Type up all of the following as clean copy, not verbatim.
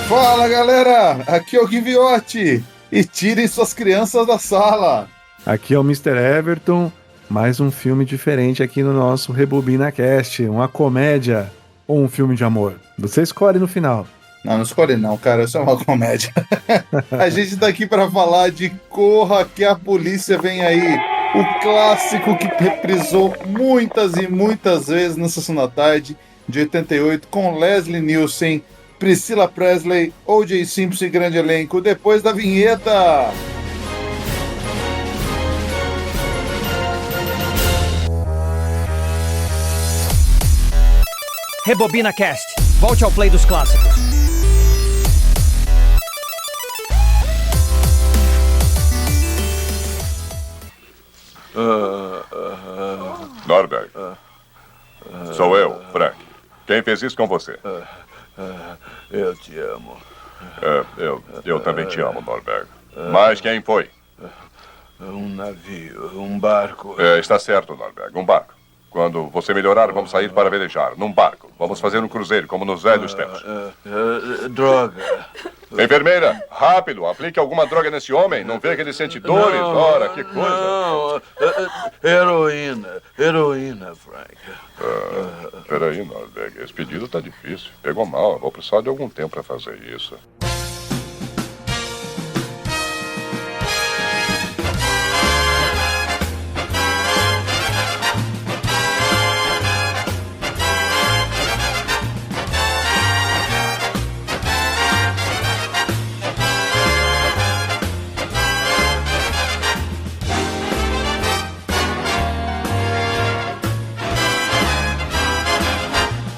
Fala galera, aqui é o Giviotti e tirem suas crianças da sala. Aqui é o Mr. Everton, mais um filme diferente aqui no nosso Rebobina Cast, uma comédia ou um filme de amor. Você escolhe no final. Não escolhe não, cara, isso é uma comédia. A gente tá aqui pra falar de Corra que a Polícia Vem Aí, o clássico que reprisou muitas e muitas vezes na Sessão da Tarde de 88 com Leslie Nielsen, Priscilla Presley, O.J. Simpson e grande elenco, depois da vinheta. Rebobina Cast. Volte ao play dos clássicos. Norberg. Sou eu, Frank. Quem fez isso com você? Eu te amo. Eu também te amo, Norberg. Mas quem foi? Um navio, um barco. Está certo, Norberg, um barco. Quando você melhorar, vamos sair para velejar, num barco. Vamos fazer um cruzeiro, como nos velhos tempos. Droga. Enfermeira, rápido, aplique alguma droga nesse homem. Não vê que ele sente dores? Ora, que coisa. Não, heroína, Frank. Peraí, Norberg, esse pedido tá difícil. Pegou mal, eu vou precisar de algum tempo para fazer isso.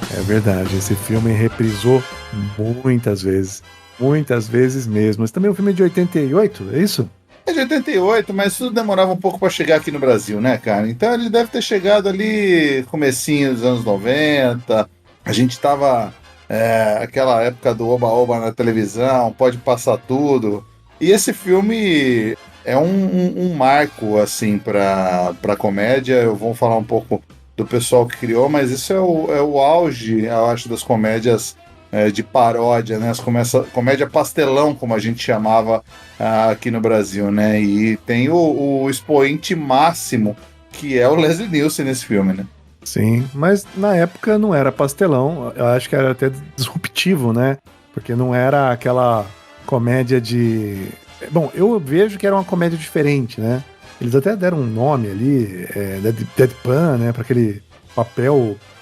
É verdade, esse filme reprisou muitas vezes mesmo. Esse também é um filme de 88, é isso? É de 88, mas tudo demorava um pouco pra chegar aqui no Brasil, né, cara? Então ele deve ter chegado ali comecinho dos anos 90. A gente tava aquela época do Oba-Oba na televisão, Pode Passar Tudo. E esse filme é um marco, assim, pra comédia. Eu vou falar um pouco do pessoal que criou, mas isso é o auge, eu acho, das comédias de paródia, né? As comédia pastelão, como a gente chamava aqui no Brasil, né? E tem o expoente máximo, que é o Leslie Nielsen nesse filme, né? Sim, mas na época não era pastelão, eu acho que era até disruptivo, né? Porque não era aquela comédia de... Bom, eu vejo que era uma comédia diferente, né? Eles até deram um nome ali, Deadpan, né? Para aquele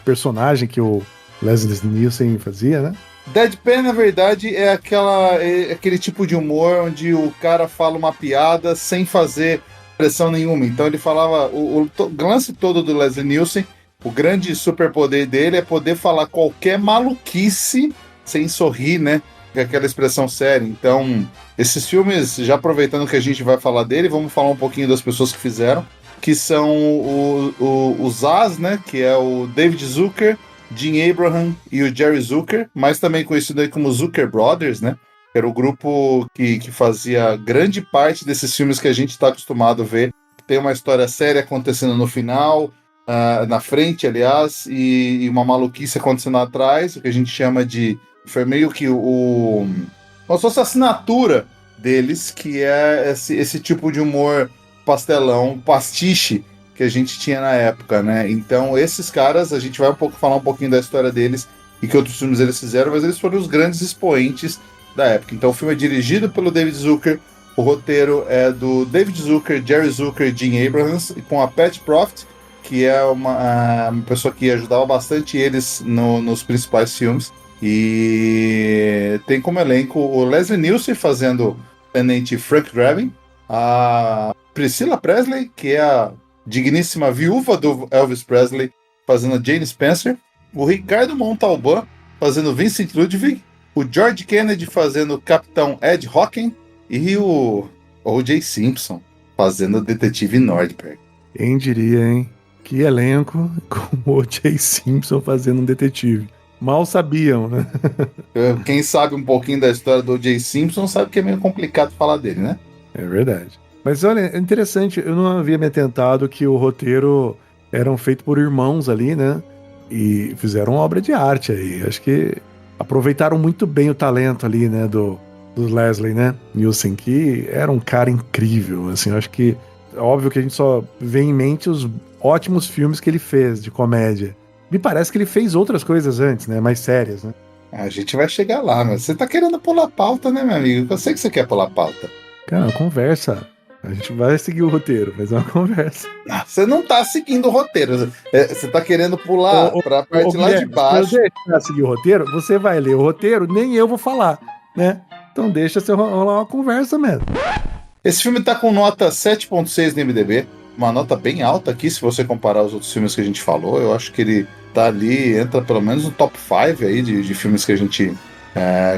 personagem que o Leslie Nielsen fazia, né? Deadpan, na verdade, é aquele tipo de humor onde o cara fala uma piada sem fazer pressão nenhuma. Então ele falava... O lance todo do Leslie Nielsen, o grande superpoder dele é poder falar qualquer maluquice sem sorrir, né? Com aquela expressão séria. Então, esses filmes, já aproveitando que a gente vai falar dele, vamos falar um pouquinho das pessoas que fizeram, que são os As, né? Que é o David Zucker, Jim Abraham e o Jerry Zucker, mas também conhecido aí como Zucker Brothers, né? Era o grupo que fazia grande parte desses filmes que a gente está acostumado a ver. Tem uma história séria acontecendo no final, na frente, aliás, e uma maluquice acontecendo atrás, o que a gente chama de... Foi meio que como se fosse a assinatura deles, que é esse tipo de humor pastelão, pastiche, que a gente tinha na época, né? Então, esses caras, a gente vai falar um pouquinho da história deles e que outros filmes eles fizeram, mas eles foram os grandes expoentes da época. Então, o filme é dirigido pelo David Zucker, o roteiro é do David Zucker, Jerry Zucker e Jim Abrahams, e com a Pat Proft, que é uma pessoa que ajudava bastante eles nos principais filmes. E tem como elenco o Leslie Nielsen fazendo o tenente Frank Drebin, a Priscilla Presley, que é a digníssima viúva do Elvis Presley, fazendo a Jane Spencer, o Ricardo Montalban fazendo Vincent Ludwig, o George Kennedy fazendo o Capitão Ed Hocken e o O.J. Simpson fazendo o Detetive Nordberg. Quem diria, hein? Que elenco com o O.J. Simpson fazendo um detetive. Mal sabiam, né? Quem sabe um pouquinho da história do O.J. Simpson sabe que é meio complicado falar dele, né? É verdade. Mas olha, é interessante, eu não havia me atentado que o roteiro eram feito por irmãos ali, né? E fizeram uma obra de arte aí. Acho que aproveitaram muito bem o talento ali, né, do Leslie, né, Nielsen, que era um cara incrível, assim, eu acho que é óbvio que a gente só vê em mente os ótimos filmes que ele fez de comédia. Me parece que ele fez outras coisas antes, né, mais sérias, né. A gente vai chegar lá, mas você tá querendo pular pauta, né, meu amigo? Eu sei que você quer pular pauta. Cara, conversa. A gente vai seguir o roteiro, mas é uma conversa. Você não tá seguindo o roteiro. Você tá querendo pular pra parte lá de baixo. Se eu seguir o roteiro, você vai ler o roteiro, nem eu vou falar, né? Então deixa você rolar uma conversa mesmo. Esse filme tá com nota 7.6 no IMDb. Uma nota bem alta aqui, se você comparar os outros filmes que a gente falou. Eu acho que ele tá ali, entra pelo menos no top 5 aí de filmes que a gente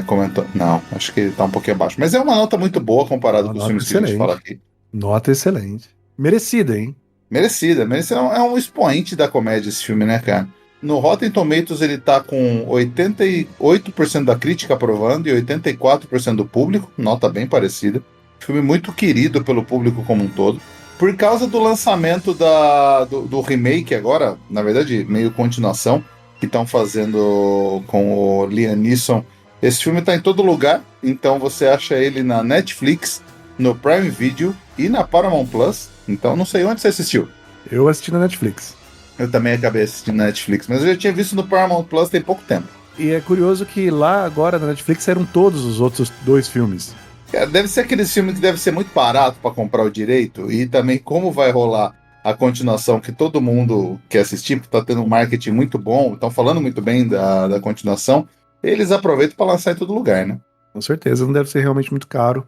comentou. Não, acho que ele tá um pouquinho abaixo. Mas é uma nota muito boa comparado com os filmes que a gente fala aqui. Nota excelente. Merecida, hein? Merecida. É um expoente da comédia esse filme, né, cara? No Rotten Tomatoes ele tá com 88% da crítica aprovando e 84% do público. Nota bem parecida. Filme muito querido pelo público como um todo. Por causa do lançamento do remake agora, na verdade, meio continuação, que estão fazendo com o Liam Neeson. Esse filme tá em todo lugar, então você acha ele na Netflix, no Prime Video e na Paramount Plus. Então não sei onde você assistiu. Eu assisti na Netflix. Eu também acabei assistindo na Netflix, mas eu já tinha visto no Paramount Plus tem pouco tempo. E é curioso que lá agora na Netflix eram todos os outros 2 filmes. Cara, deve ser aquele filme que deve ser muito barato para comprar o direito, e também como vai rolar a continuação que todo mundo quer assistir, porque tá tendo um marketing muito bom, estão falando muito bem da continuação, eles aproveitam para lançar em todo lugar, né? Com certeza, não deve ser realmente muito caro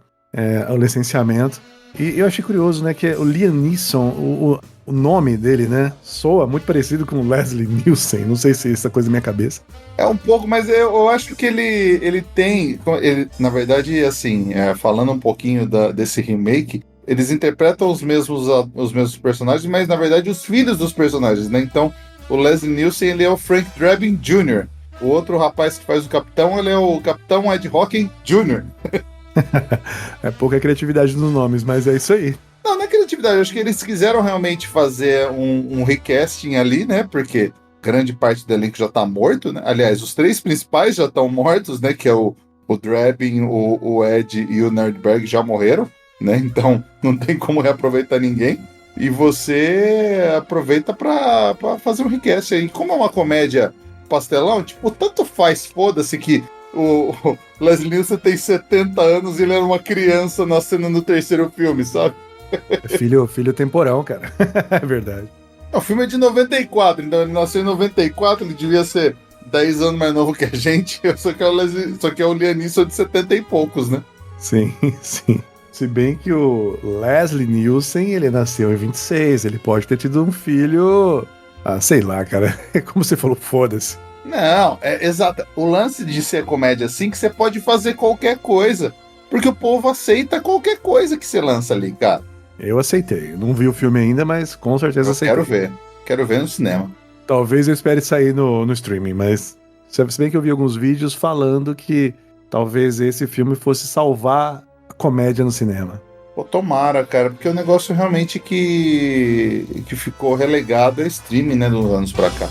o licenciamento. E eu achei curioso, né, que o Liam Neeson, o nome dele, né, soa muito parecido com o Leslie Nielsen, não sei se é essa coisa na minha cabeça. É um pouco, mas eu acho que ele tem, na verdade, assim, falando um pouquinho desse remake, eles interpretam os mesmos personagens, mas na verdade os filhos dos personagens, né? Então, o Leslie Nielsen, ele é o Frank Drebin Jr., o outro rapaz que faz o Capitão, ele é o Capitão Ed Hocking Jr., É pouca criatividade nos nomes, mas é isso aí. Não é criatividade. Eu acho que eles quiseram realmente fazer um recasting ali, né? Porque grande parte do elenco já tá morto, né? Aliás, os 3 principais já estão mortos, né? Que é o Drebin, o Ed e o Nerdberg já morreram, né? Então não tem como reaproveitar ninguém. E você aproveita pra fazer um recast aí. Como é uma comédia pastelão, tipo, tanto faz, foda-se que o Leslie Nielsen tem 70 anos e ele era uma criança nascendo no 3º filme, sabe? Filho temporão, cara. É verdade. O filme é de 94, então ele nasceu em 94, ele devia ser 10 anos mais novo que a gente, só que é o Liam Neeson de 70 e poucos, né? Sim, sim. Se bem que o Leslie Nielsen, ele nasceu em 26, ele pode ter tido um filho... sei lá, cara. Como você falou, foda-se. Não, exato. O lance de ser comédia assim, que você pode fazer qualquer coisa. Porque o povo aceita qualquer coisa que você lança ali, cara. Eu aceitei. Não vi o filme ainda, mas com certeza aceitei. Quero ver no cinema. Talvez eu espere sair no streaming, mas... Se bem que eu vi alguns vídeos falando que talvez esse filme fosse salvar a comédia no cinema. Pô, tomara, cara, porque o negócio realmente que ficou relegado é streaming, né, dos anos pra cá.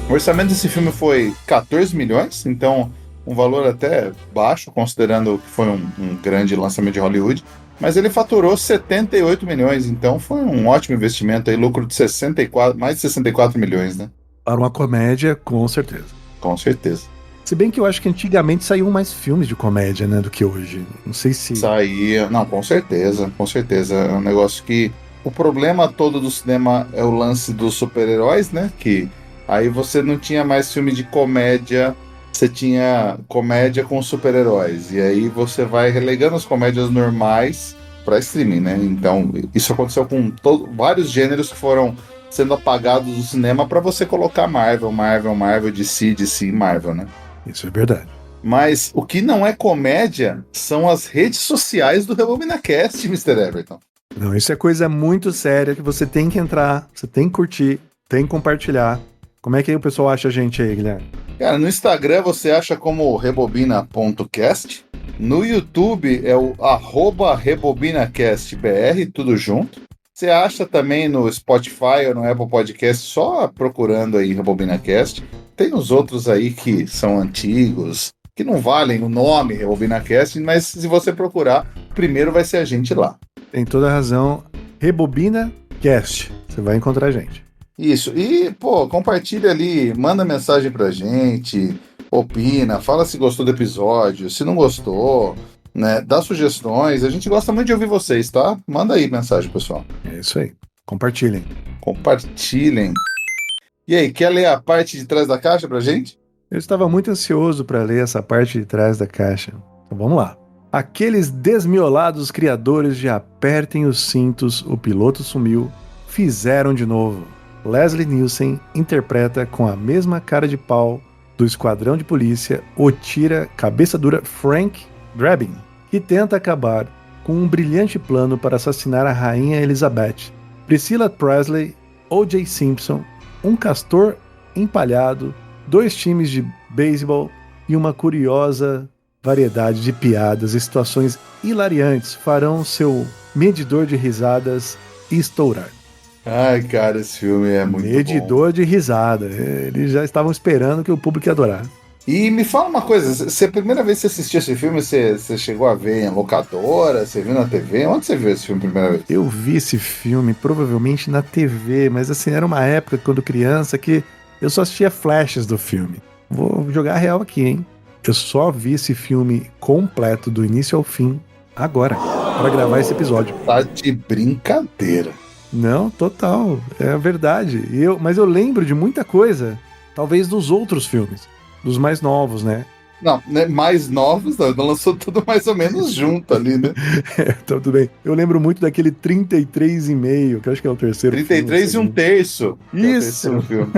O orçamento desse filme foi 14 milhões, então um valor até baixo, considerando que foi um grande lançamento de Hollywood, mas ele faturou 78 milhões, então foi um ótimo investimento, aí, lucro de mais de 64 milhões, né? Para uma comédia, com certeza. Com certeza. Se bem que eu acho que antigamente saíam mais filmes de comédia, né, do que hoje. Não sei se... Saía, não, com certeza. É um negócio que... O problema todo do cinema é o lance dos super-heróis, né, que... Aí você não tinha mais filme de comédia, você tinha comédia com super-heróis. E aí você vai relegando as comédias normais para streaming, né? Então, isso aconteceu com vários gêneros que foram sendo apagados do cinema para você colocar Marvel, DC, Marvel, né? Isso é verdade. Mas o que não é comédia são as redes sociais do RebobinaCast, Mr. Everton. Não, isso é coisa muito séria que você tem que entrar, você tem que curtir, tem que compartilhar. Como é que o pessoal acha a gente aí, Guilherme? Cara, no Instagram você acha como rebobina.cast. No YouTube é o @RebobinaCastBR, tudo junto. Você acha também no Spotify ou no Apple Podcast, só procurando aí RebobinaCast. Tem os outros aí que são antigos, que não valem o nome RebobinaCast, mas se você procurar, primeiro vai ser a gente lá. Tem toda a razão. RebobinaCast. Você vai encontrar a gente. Isso. E, pô, compartilha ali, manda mensagem pra gente, opina, fala se gostou do episódio, se não gostou, né? Dá sugestões. A gente gosta muito de ouvir vocês, tá? Manda aí mensagem, pessoal. É isso aí. Compartilhem. Compartilhem. E aí, quer ler a parte de trás da caixa pra gente? Eu estava muito ansioso para ler essa parte de trás da caixa. Então vamos lá. Aqueles desmiolados criadores de Apertem os Cintos, o piloto sumiu, fizeram de novo. Leslie Nielsen interpreta com a mesma cara de pau do esquadrão de polícia o tira cabeça dura Frank Drabin, que tenta acabar com um brilhante plano para assassinar a rainha Elizabeth, Priscilla Presley, O.J. Simpson, um castor empalhado, 2 times de beisebol e uma curiosa variedade de piadas e situações hilariantes farão seu medidor de risadas estourar. Ai, cara, esse filme é muito Medidor de risada. Eles já estavam esperando que o público ia adorar. E me fala uma coisa, a primeira vez que você assistiu esse filme, você chegou a ver em locadora, você viu na TV? Onde você viu esse filme a primeira vez? Eu vi esse filme provavelmente na TV, mas assim, era uma época quando criança que eu só assistia flashes do filme. Vou jogar a real aqui, hein? Eu só vi esse filme completo, do início ao fim, agora, para gravar esse episódio. Tá de brincadeira. Não, total, é a verdade. Mas eu lembro de muita coisa, talvez dos outros filmes, dos mais novos, né? Não, né, mais novos, não lançou tudo mais ou menos junto ali, né? Então tudo bem. Eu lembro muito daquele 33,5, que eu acho que é o terceiro 33 filme. 1/3. Isso! É o terceiro filme.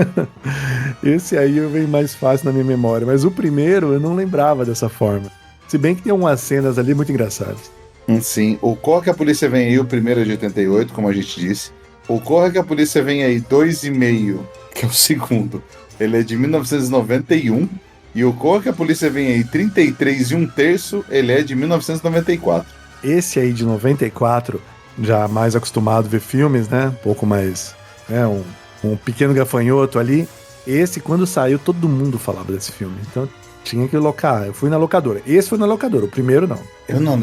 Esse aí vem mais fácil na minha memória, mas o primeiro eu não lembrava dessa forma. Se bem que tem umas cenas ali muito engraçadas. Sim, o Corra que a Polícia Vem Aí, o primeiro é de 88, como a gente disse. O Corra que a Polícia Vem Aí 2,5, que é o segundo, ele é de 1991. E o Corra que a Polícia Vem Aí 33 1/3, ele é de 1994. Esse aí de 94, já mais acostumado a ver filmes, né? Um pouco mais, né? Um pequeno gafanhoto ali. Esse, quando saiu, todo mundo falava desse filme. Então tinha que locar. Eu fui na locadora. Esse foi na locadora, o primeiro não.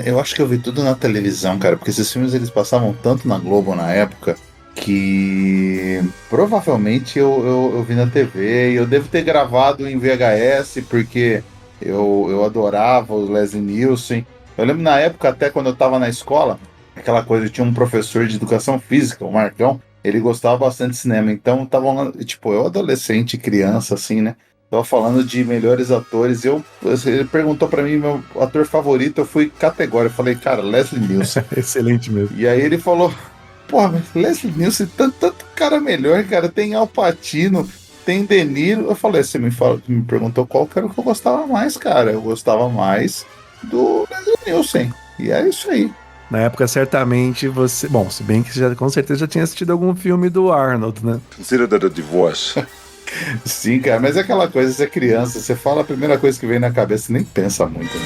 Eu acho que eu vi tudo na televisão, cara, porque esses filmes eles passavam tanto na Globo na época que provavelmente eu vi na TV e eu devo ter gravado em VHS porque eu adorava o Leslie Nielsen. Eu lembro na época, até quando eu tava na escola, aquela coisa, tinha um professor de educação física, o Marcão, ele gostava bastante de cinema, então tava, tipo, eu adolescente, criança, assim, né? Tava falando de melhores atores, ele perguntou pra mim meu ator favorito, eu fui categórico, eu falei, cara, Leslie Nielsen. Excelente mesmo. E aí ele falou, porra, mas Leslie Nielsen, tanto cara melhor, cara, tem Al Pacino, tem De Niro. Eu falei, você me perguntou qual que era o que eu gostava mais, cara, eu gostava mais do Leslie Nielsen, e é isso aí. Na época, certamente, você... Bom, se bem que você com certeza já tinha assistido algum filme do Arnold, né? Consider that a divorce. Sim, cara, mas é aquela coisa, você é criança, você fala a primeira coisa que vem na cabeça, você nem pensa muito, né?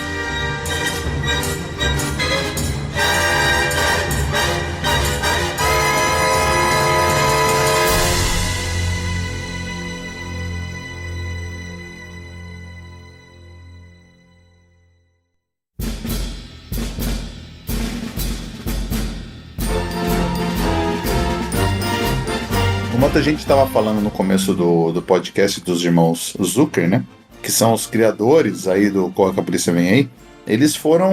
Como a gente estava falando no começo do podcast dos irmãos Zucker, né? Que são os criadores aí do Corra que a Polícia Vem Aí. Eles foram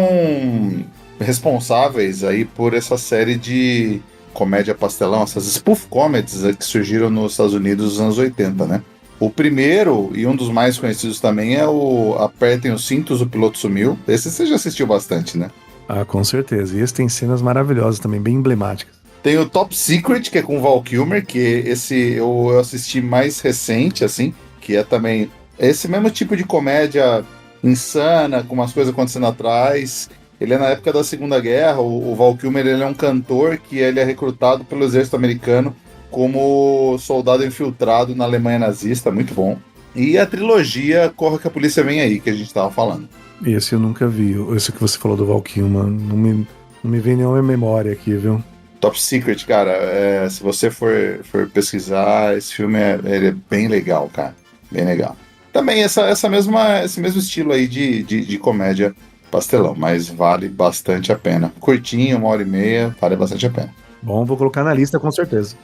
responsáveis aí por essa série de comédia pastelão, essas spoof comedies que surgiram nos Estados Unidos nos anos 80, né? O primeiro, e um dos mais conhecidos também, é o Apertem os Cintos, o Piloto Sumiu. Esse você já assistiu bastante, né? Ah, com certeza. E esse tem cenas maravilhosas também, bem emblemáticas. Tem o Top Secret, que é com o Val Kilmer, que esse eu assisti mais recente, assim, que é também esse mesmo tipo de comédia insana, com umas coisas acontecendo atrás. Ele é na época da Segunda Guerra, o Val Kilmer ele é um cantor que ele é recrutado pelo exército americano como soldado infiltrado na Alemanha nazista, muito bom. E a trilogia Corra que a Polícia Vem Aí, que a gente tava falando. Esse eu nunca vi. Esse que você falou do Val Kilmer, não me vem nenhuma memória aqui, viu? Top Secret, cara, se você for pesquisar, esse filme ele é bem legal, cara. Bem legal. Também esse mesmo estilo aí de comédia pastelão, mas vale bastante a pena. Curtinho, 1h30, vale bastante a pena. Bom, vou colocar na lista com certeza.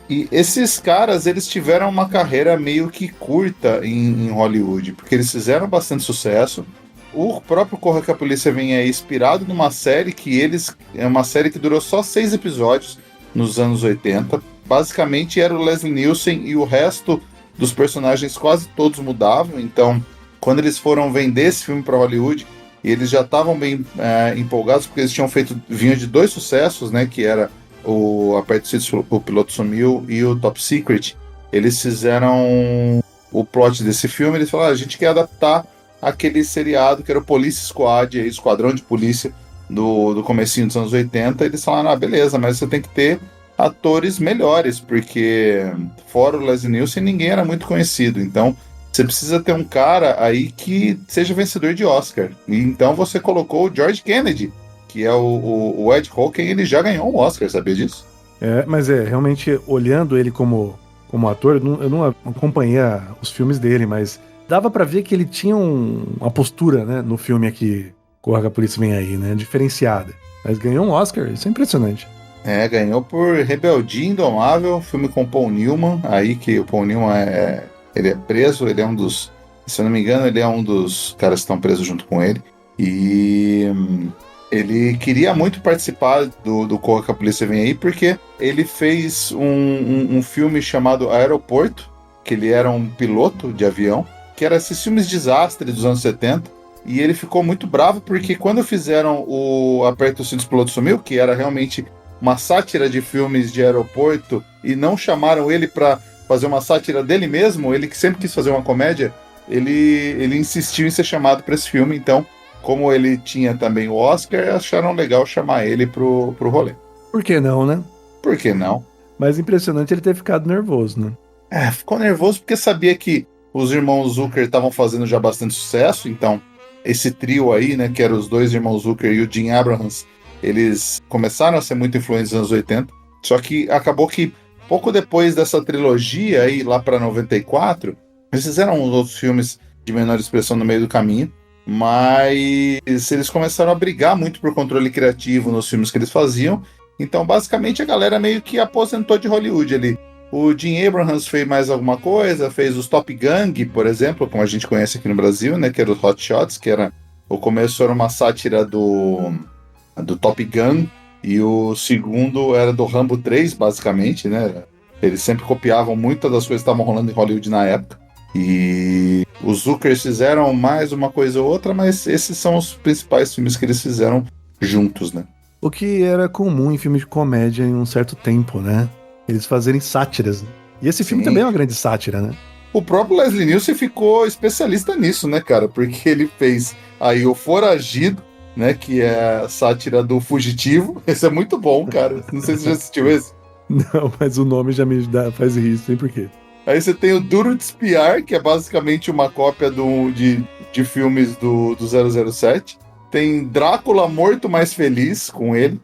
E esses caras, eles tiveram uma carreira meio que curta em Hollywood, porque eles fizeram bastante sucesso. O próprio Corra que a Polícia Vem Aí, inspirado numa série é uma série que durou só 6 episódios nos anos 80. Basicamente era o Leslie Nielsen e o resto dos personagens quase todos mudavam. Então, quando eles foram vender esse filme para Hollywood, eles já estavam bem empolgados, porque eles vinham de 2 sucessos, né, que era o Aperte os Cintos, o Piloto Sumiu e o Top Secret. Eles fizeram o plot desse filme, eles falaram, a gente quer adaptar aquele seriado que era o Police Squad, Esquadrão de Polícia do comecinho dos anos 80, eles falaram, beleza, mas você tem que ter atores melhores, porque fora o Leslie Nielsen, ninguém era muito conhecido, então você precisa ter um cara aí que seja vencedor de Oscar. E então você colocou o George Kennedy, que é o Ed Hawken, ele já ganhou um Oscar, sabia disso? Mas realmente, olhando ele como ator, eu não acompanhei os filmes dele, mas dava pra ver que ele tinha uma postura, né, no filme aqui, Corra que a Polícia Vem Aí, né, diferenciada. Mas ganhou um Oscar, isso é impressionante. Ganhou por Rebeldia Indomável, filme com Paul Newman, aí que o Paul Newman ele é preso, ele é um dos, se eu não me engano, ele é um dos caras que estão presos junto com ele, e ele queria muito participar do Corra que a Polícia Vem Aí, porque ele fez um filme chamado Aeroporto, que ele era um piloto de avião, que era esses filmes de desastre dos anos 70, e ele ficou muito bravo porque quando fizeram o Aperta os Cintos, o Piloto Sumiu, que era realmente uma sátira de filmes de aeroporto, e não chamaram ele para fazer uma sátira dele mesmo, ele que sempre quis fazer uma comédia, ele insistiu em ser chamado para esse filme, então, como ele tinha também o Oscar, acharam legal chamar ele pro rolê. Por que não, né? Por que não? Mas impressionante ele ter ficado nervoso, né? Ficou nervoso porque sabia que os irmãos Zucker estavam fazendo já bastante sucesso, então esse trio aí, né, que eram os 2 irmãos Zucker e o Jim Abrahams, eles começaram a ser muito influentes nos anos 80, só que acabou que pouco depois dessa trilogia aí, lá para 94, eles fizeram uns outros filmes de menor expressão no meio do caminho, mas eles começaram a brigar muito por controle criativo nos filmes que eles faziam, então basicamente a galera meio que aposentou de Hollywood ali. O Jim Abrahams fez mais alguma coisa, fez os Top Gang, por exemplo, como a gente conhece aqui no Brasil, né, que era os Hot Shots, que era, o começo era uma sátira do Top Gun, e o segundo era do Rambo 3, basicamente, né, eles sempre copiavam muitas das coisas que estavam rolando em Hollywood na época, e os Zuckers fizeram mais uma coisa ou outra, mas esses são os principais filmes que eles fizeram juntos, né. O que era comum em filmes de comédia em um certo tempo, né? Eles fazerem sátiras. E esse filme também é uma grande sátira, né? O próprio Leslie Nielsen ficou especialista nisso, né, cara? Porque ele fez aí o Foragido, né, que é a sátira do Fugitivo. Esse é muito bom, cara. Não sei se você já assistiu esse. Não, mas o nome já me faz rir, sem porquê. Aí você tem o Duro de Espiar, que é basicamente uma cópia de filmes do 007. Tem Drácula Morto Mais Feliz, com ele.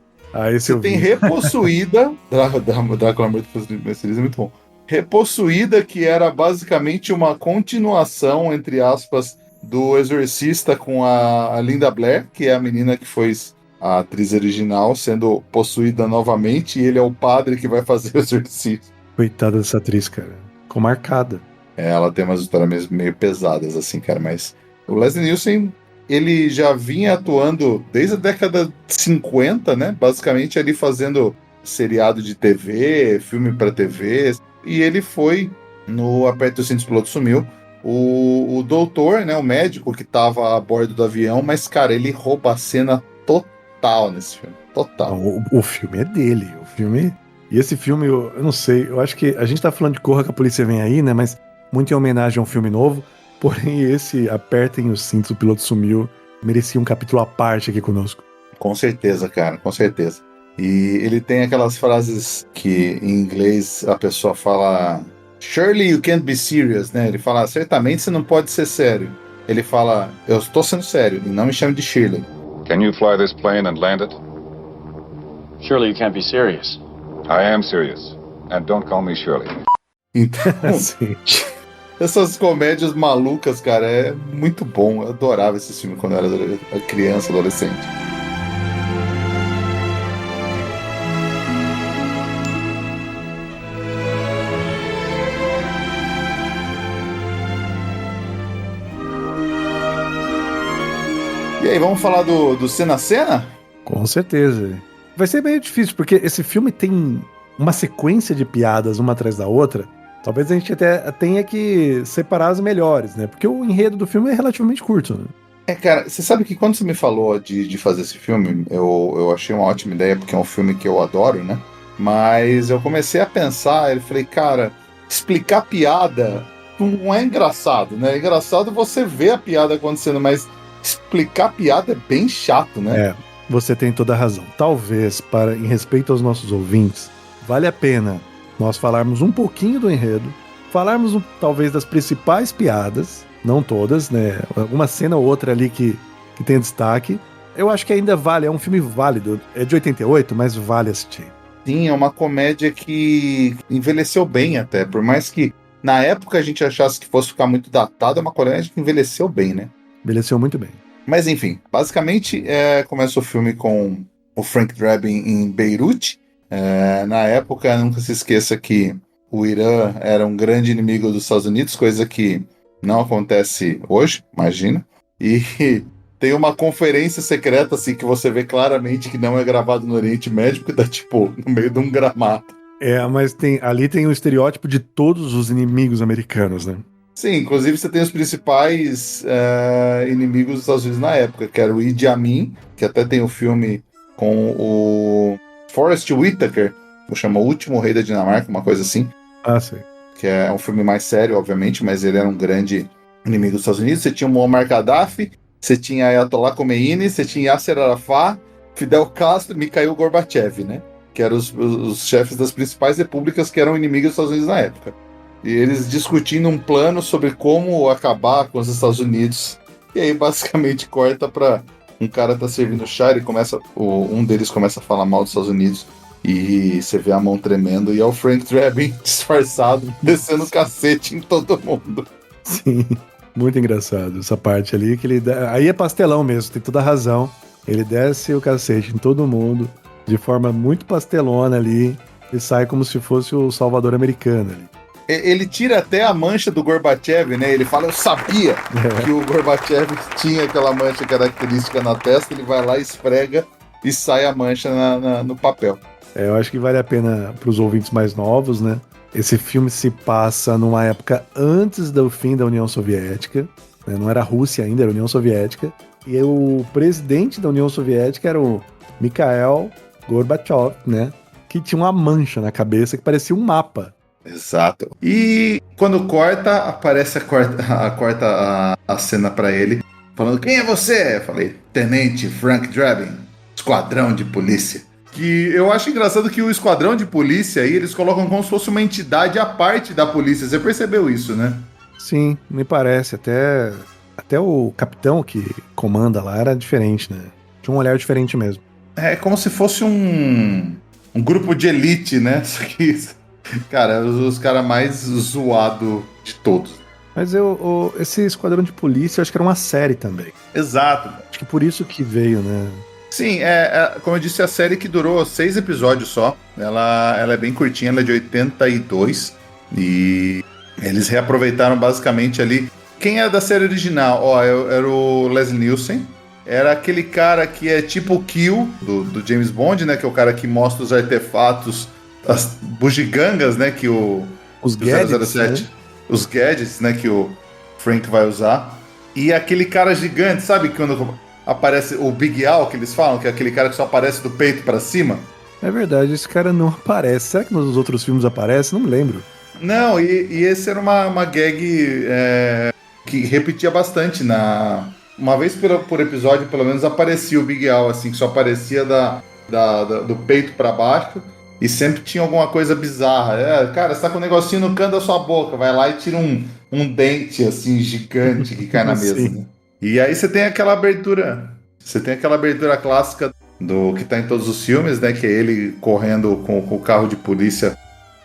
Esse você tem Repossuída. Drácula Morto Mais Feliz é muito bom. Repossuída, que era basicamente uma continuação, entre aspas, do Exorcista com a Linda Blair, que é a menina que foi a atriz original, sendo possuída novamente, e ele é o padre que vai fazer o Exorcista. Coitada dessa atriz, cara. Ficou marcada. Ela tem umas histórias meio pesadas, assim, cara, mas o Leslie Nielsen, ele já vinha atuando desde a década de 50, né? Basicamente ali fazendo seriado de TV, filme para TV. E ele foi no Aperta os Cintos, o Piloto Sumiu. O doutor, né? O médico que estava a bordo do avião, mas, cara, ele rouba a cena total nesse filme. Total. O filme é dele. O filme. E esse filme, eu não sei. Eu acho que a gente tá falando de Corra que a Polícia Vem Aí, né? Mas muito em homenagem a um filme novo. Porém, esse Apertem os Cintos, o Piloto Sumiu, merecia um capítulo à parte aqui conosco. Com certeza, cara, com certeza. E ele tem aquelas frases que em inglês a pessoa fala Surely you can't be serious, né? Ele fala, certamente você não pode ser sério. Ele fala, eu estou sendo sério, e não me chame de Shirley. Can you fly this plane and land it? Surely you can't be serious. I am serious. And don't call me Shirley. Então, Sim. essas comédias malucas, cara, é muito bom. Eu adorava esse filme quando eu era criança, adolescente. E aí, vamos falar do Cena a Cena? Com certeza. Vai ser meio difícil, porque esse filme tem uma sequência de piadas uma atrás da outra. Talvez a gente até tenha que separar as melhores, né? Porque o enredo do filme é relativamente curto, né? Cara, você sabe que quando você me falou de fazer esse filme, eu achei uma ótima ideia, porque é um filme que eu adoro, né? Mas eu comecei a pensar, eu falei, cara, explicar piada não é engraçado, né? É engraçado você ver a piada acontecendo, mas explicar piada é bem chato, né? É, você tem toda a razão. Talvez, em respeito aos nossos ouvintes, vale a pena nós falarmos um pouquinho do enredo, falarmos talvez das principais piadas, não todas, né? Alguma cena ou outra ali que tem destaque. Eu acho que ainda vale, é um filme válido. É de 88, mas vale assistir. Sim, é uma comédia que envelheceu bem até, por mais que na época a gente achasse que fosse ficar muito datado, é uma comédia que envelheceu bem, né? Envelheceu muito bem. Mas enfim, basicamente começa o filme com o Frank Drebin em Beirute. Na época, nunca se esqueça que o Irã era um grande inimigo dos Estados Unidos, coisa que não acontece hoje, imagina. E tem uma conferência secreta, assim, que você vê claramente que não é gravado no Oriente Médio, porque tá, tipo, no meio de um gramado. Mas ali tem o estereótipo de todos os inimigos americanos, né? Sim, inclusive você tem os principais inimigos dos Estados Unidos na época, que era o Idi Amin, que até tem o filme com o Forrest Whitaker, que chama O Último Rei da Dinamarca, uma coisa assim. Ah, sim. Que é um filme mais sério, obviamente, mas ele era um grande inimigo dos Estados Unidos. Você tinha o Muammar Gaddafi, você tinha Ayatollah Khomeini, você tinha Yasser Arafat, Fidel Castro e Mikhail Gorbachev, né? Que eram os chefes das principais repúblicas que eram inimigos dos Estados Unidos na época. E eles discutindo um plano sobre como acabar com os Estados Unidos. E aí, basicamente, corta pra um cara tá servindo chá e um deles começa a falar mal dos Estados Unidos. E você vê a mão tremendo e é o Frank Drebin disfarçado, descendo o cacete em todo mundo. Sim, muito engraçado essa parte ali. Aí é pastelão mesmo, tem toda a razão. Ele desce o cacete em todo mundo, de forma muito pastelona ali, e sai como se fosse o Salvador americano ali. Ele tira até a mancha do Gorbachev, né? Ele fala, eu sabia que o Gorbachev tinha aquela mancha característica na testa, ele vai lá, esfrega e sai a mancha no papel. Eu acho que vale a pena para os ouvintes mais novos, né? Esse filme se passa numa época antes do fim da União Soviética, né? Não era a Rússia ainda, era a União Soviética. E o presidente da União Soviética era o Mikhail Gorbachev, né? Que tinha uma mancha na cabeça que parecia um mapa. Exato. E quando corta, aparece a cena pra ele, falando, quem é você? Eu falei, Tenente Frank Drebin, esquadrão de polícia. Que eu acho engraçado que o esquadrão de polícia aí, eles colocam como se fosse uma entidade à parte da polícia. Você percebeu isso, né? Sim, me parece. Até o capitão que comanda lá era diferente, né? Tinha um olhar diferente mesmo. É como se fosse um grupo de elite, né? Só que, cara, os caras mais zoados de todos. Mas esse Esquadrão de Polícia, eu acho que era uma série também. Exato. Acho que por isso que veio, né? Sim, como eu disse, a série que durou 6 episódios só. Ela é bem curtinha, ela é de 82. E eles reaproveitaram basicamente ali. Quem é da série original? Era o Leslie Nielsen. Era aquele cara que é tipo o Kill do James Bond, né? Que é o cara que mostra os artefatos, as bugigangas, né? Que os gadgets, 007, né? Os gadgets, né? Que o Frank vai usar. E aquele cara gigante, sabe? Quando aparece o Big Al, que eles falam, que é aquele cara que só aparece do peito pra cima. É verdade, esse cara não aparece. Será que nos outros filmes aparece? Não me lembro. Não, e esse era uma gag que repetia bastante uma vez por episódio, pelo menos, aparecia o Big Al, assim, que só aparecia do peito pra baixo. e sempre tinha alguma coisa bizarra. Cara, você tá com um negocinho no canto da sua boca, vai lá e tira um dente assim gigante que cai na mesa, Sim. né? E aí você tem aquela abertura. Você tem aquela abertura clássica do que tá em todos os filmes, né? Que é ele correndo com o carro de polícia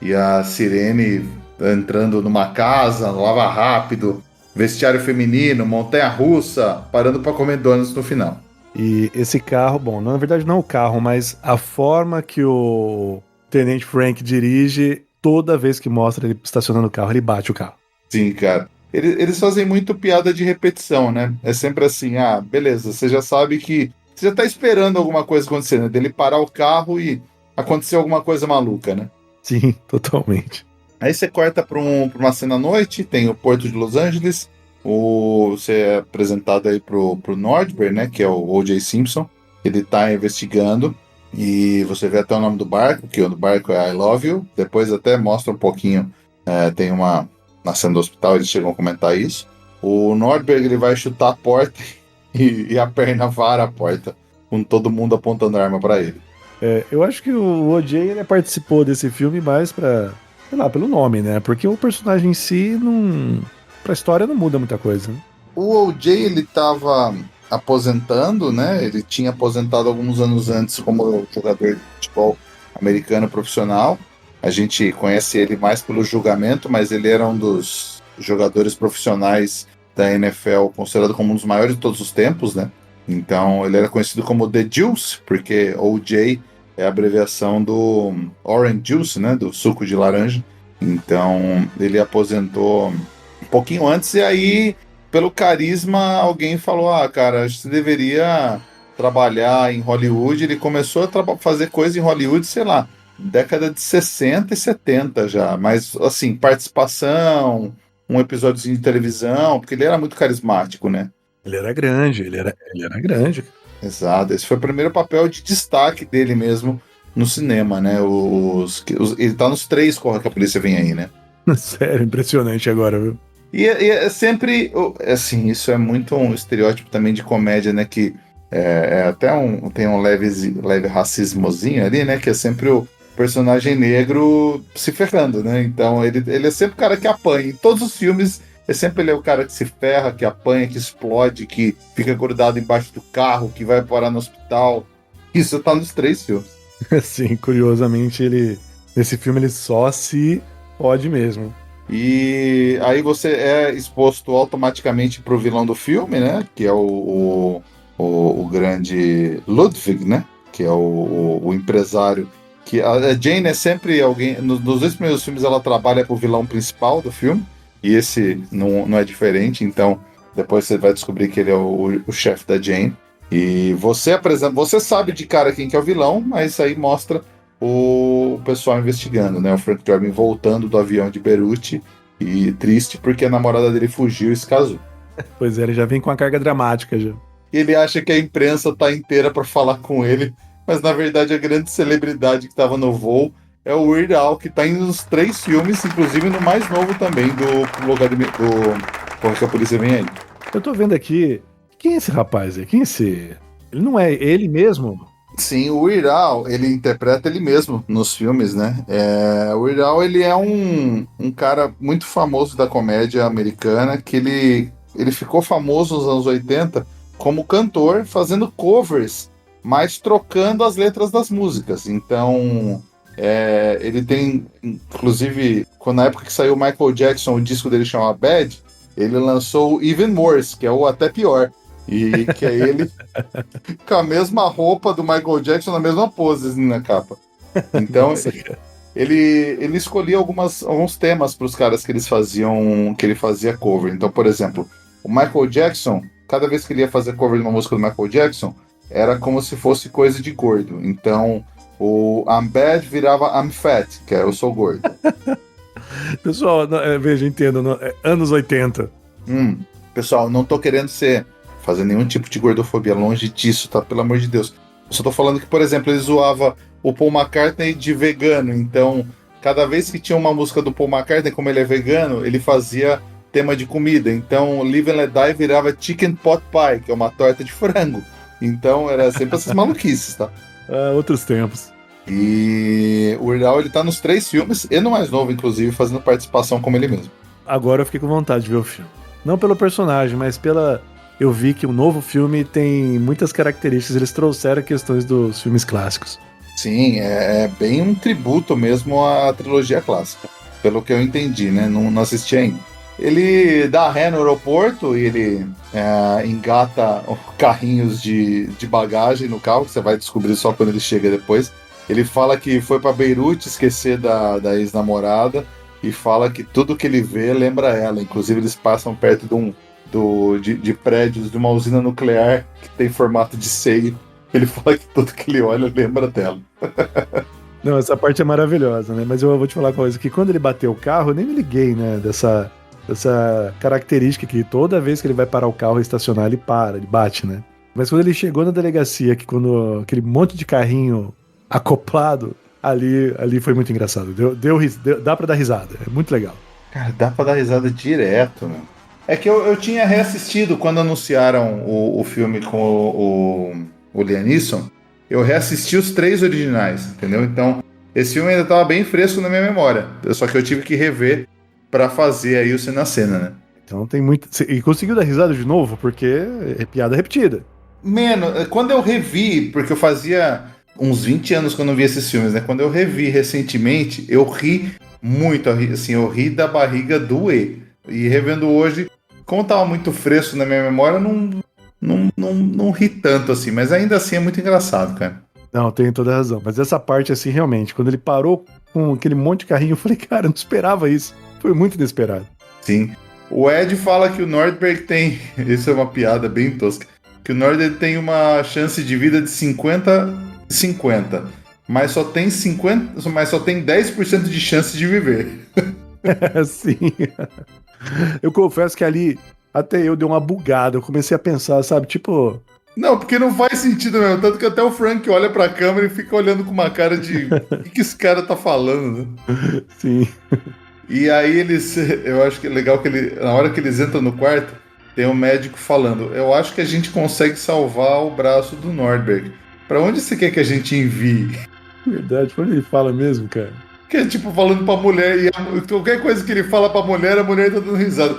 e a sirene entrando numa casa, lava rápido, vestiário feminino, montanha-russa, parando para comer donuts no final. E esse carro, bom, na verdade não o carro, mas a forma que o Tenente Frank dirige, toda vez que mostra ele estacionando o carro, ele bate o carro. Sim, cara. Eles fazem muito piada de repetição, né? É sempre assim, beleza, você já sabe que... Você já tá esperando alguma coisa acontecer, né? Dele parar o carro e acontecer alguma coisa maluca, né? Sim, totalmente. Aí você corta pra uma cena à noite, tem o Porto de Los Angeles, você é apresentado aí pro Nordberg, né? Que é o O.J. Simpson. Ele tá investigando e você vê até o nome do barco, que o barco é I Love You. Depois até mostra um pouquinho, tem na cena do hospital, eles chegam a comentar isso. O Nordberg, ele vai chutar a porta e a perna vara a porta, com todo mundo apontando a arma pra ele. Eu acho que o O.J. ele participou desse filme mais pra, sei lá, pelo nome, né? Porque o personagem em si, pra história, não muda muita coisa, né? O O.J. ele tava aposentando, né? Ele tinha aposentado alguns anos antes como jogador de futebol americano profissional. A gente conhece ele mais pelo julgamento, mas ele era um dos jogadores profissionais da NFL, considerado como um dos maiores de todos os tempos, né? Então ele era conhecido como The Juice, porque O.J. é a abreviação do Orange Juice, né? Do suco de laranja. Então ele aposentou um pouquinho antes, e aí, pelo carisma, alguém falou: cara, você deveria trabalhar em Hollywood. Ele começou a fazer coisa em Hollywood, sei lá, década de 60 e 70 já, mas assim, participação, um episódiozinho de televisão, porque ele era muito carismático, né? Ele era grande, ele era grande. Exato, esse foi o primeiro papel de destaque dele mesmo no cinema, né? Ele tá nos 3 Corra que a Polícia Vem Aí, né? Sério, impressionante agora, viu? E é sempre, assim, isso é muito um estereótipo também de comédia, né? Que até tem um leve racismozinho ali, né? Que é sempre o personagem negro se ferrando, né? Então ele é sempre o cara que apanha. Em todos os filmes, sempre ele é o cara que se ferra, que apanha, que explode, que fica grudado embaixo do carro, que vai parar no hospital. Isso tá nos 3 filmes. Sim, curiosamente, nesse filme ele só se pode mesmo. E aí você é exposto automaticamente pro vilão do filme, né? Que é o grande Ludwig, né? Que é o empresário. Que a Jane é sempre alguém... Nos 2 primeiros filmes ela trabalha pro vilão principal do filme. E esse não é diferente. Então, depois você vai descobrir que ele é o chefe da Jane. E você sabe de cara quem que é o vilão, mas aí mostra o pessoal investigando, né? O Frank Drebin voltando do avião de Beirute e triste porque a namorada dele fugiu e se casou. Pois é, ele já vem com a carga dramática já. E ele acha que a imprensa tá inteira para falar com ele, mas na verdade a grande celebridade que estava no voo é o Weird Al, que tá indo nos 3 filmes, inclusive no mais novo também, do lugar do Corra que a Polícia Vem Aí. Eu tô vendo aqui, quem é esse rapaz aí? Quem é esse? Ele não é ele mesmo? Sim, o Weird Al, ele interpreta ele mesmo nos filmes, né? O Weird Al, ele é um cara muito famoso da comédia americana, que ele ficou famoso nos anos 80 como cantor, fazendo covers, mas trocando as letras das músicas. Então, ele tem, inclusive, na época que saiu o Michael Jackson, o disco dele chama Bad, ele lançou o Even Worse, que é o Até Pior. E que é ele com a mesma roupa do Michael Jackson, na mesma pose assim, na capa. Então, ele escolhia alguns temas para os caras que ele fazia cover. Então, por exemplo, o Michael Jackson, cada vez que ele ia fazer cover de uma música do Michael Jackson, era como se fosse coisa de gordo. Então, o I'm Bad virava I'm Fat, que é eu sou gordo. Pessoal, veja, entendo, anos 80. Pessoal, não tô querendo fazer nenhum tipo de gordofobia, longe disso, tá? Pelo amor de Deus. Eu só tô falando que, por exemplo, ele zoava o Paul McCartney de vegano, então, cada vez que tinha uma música do Paul McCartney, como ele é vegano, ele fazia tema de comida. Então, Live and Let Die virava Chicken Pot Pie, que é uma torta de frango. Então, era sempre essas maluquices, tá? Outros tempos. E o Weird Al, ele tá nos 3 filmes, e no mais novo, inclusive, fazendo participação como ele mesmo. Agora eu fiquei com vontade de ver o filme. Não pelo personagem, mas pela... Eu vi que o novo filme tem muitas características, eles trouxeram questões dos filmes clássicos. Sim, é bem um tributo mesmo à trilogia clássica, pelo que eu entendi, né? Não assisti ainda. Ele dá ré no aeroporto e ele engata carrinhos de bagagem no carro, que você vai descobrir só quando ele chega depois. Ele fala que foi para Beirute esquecer da ex-namorada e fala que tudo que ele vê lembra ela. Inclusive, eles passam perto de prédios de uma usina nuclear que tem formato de seio. Ele fala que tudo que ele olha lembra dela. Não, essa parte é maravilhosa, né? Mas eu vou te falar uma coisa, que quando ele bateu o carro, eu nem me liguei, né? Dessa característica que toda vez que ele vai parar o carro e estacionar, ele para, ele bate, né? Mas quando ele chegou na delegacia, que quando aquele monte de carrinho acoplado, ali foi muito engraçado. Dá pra dar risada, é muito legal. Cara, dá pra dar risada direto, né? É que eu tinha reassistido quando anunciaram o filme com o Liam Neeson. Eu reassisti os 3 originais, entendeu? Então, esse filme ainda tava bem fresco na minha memória. Só que eu tive que rever pra fazer aí o cena a cena, né? Então tem muito... E conseguiu dar risada de novo, porque é piada repetida. Menos, quando eu revi, porque eu fazia uns 20 anos que eu não via esses filmes, né? Quando eu revi recentemente, eu ri muito, assim, eu ri da barriga doer. E revendo hoje, como tava muito fresco na minha memória, não ri tanto assim, mas ainda assim é muito engraçado, cara. Não, tem toda a razão. Mas essa parte, assim, realmente, quando ele parou com aquele monte de carrinho, eu falei, cara, eu não esperava isso. Foi muito inesperado. Sim. O Ed fala que o Nordberg tem... Isso é uma piada bem tosca. Que o Nordberg tem uma chance de vida de 50-50. Mas só tem 10% de chance de viver. Sim. Eu confesso que ali, até eu dei uma bugada. Eu comecei a pensar, sabe, tipo... Não, porque não faz sentido mesmo. Tanto que até o Frank olha pra câmera e fica olhando com uma cara de... O que esse cara tá falando, né? Sim. E aí eu acho que é legal que na hora que eles entram no quarto, tem um médico falando, eu acho que a gente consegue salvar o braço do Nordberg. Pra onde você quer que a gente envie? Verdade, quando ele fala mesmo, cara. Que é tipo falando pra mulher, e qualquer coisa que ele fala pra mulher, a mulher tá dando risada.